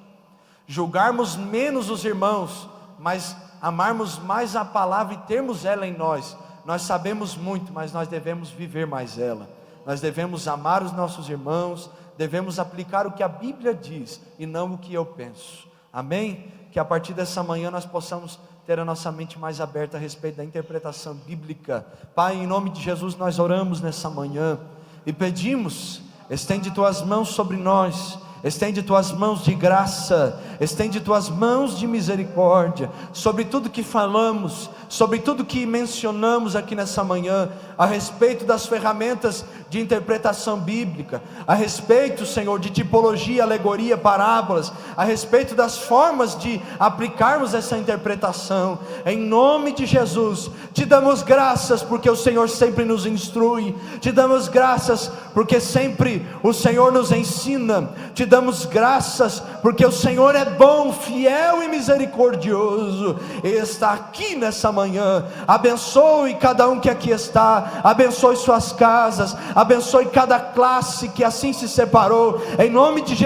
julgarmos menos os irmãos, mas amarmos mais a palavra e termos ela em nós. Nós sabemos muito, mas nós devemos viver mais ela. Nós devemos amar os nossos irmãos, devemos aplicar o que a Bíblia diz e não o que eu penso. Amém? Que a partir dessa manhã nós possamos ter a nossa mente mais aberta a respeito da interpretação bíblica. Pai, em nome de Jesus nós oramos nessa manhã e pedimos, estende tuas mãos sobre nós, estende tuas mãos de graça, estende tuas mãos de misericórdia, sobre tudo que falamos, sobre tudo que mencionamos aqui nessa manhã, a respeito das ferramentas de interpretação bíblica, a respeito, Senhor, de tipologia, alegoria, parábolas, a respeito das formas de aplicarmos essa interpretação. Em nome de Jesus, te damos graças porque o Senhor sempre nos instrui, te damos graças porque sempre o Senhor nos ensina, te damos graças porque o Senhor é bom, fiel e misericordioso, e está aqui nessa manhã. Abençoe cada um que aqui está, abençoe suas casas, abençoe cada classe que assim se separou, em nome de Jesus.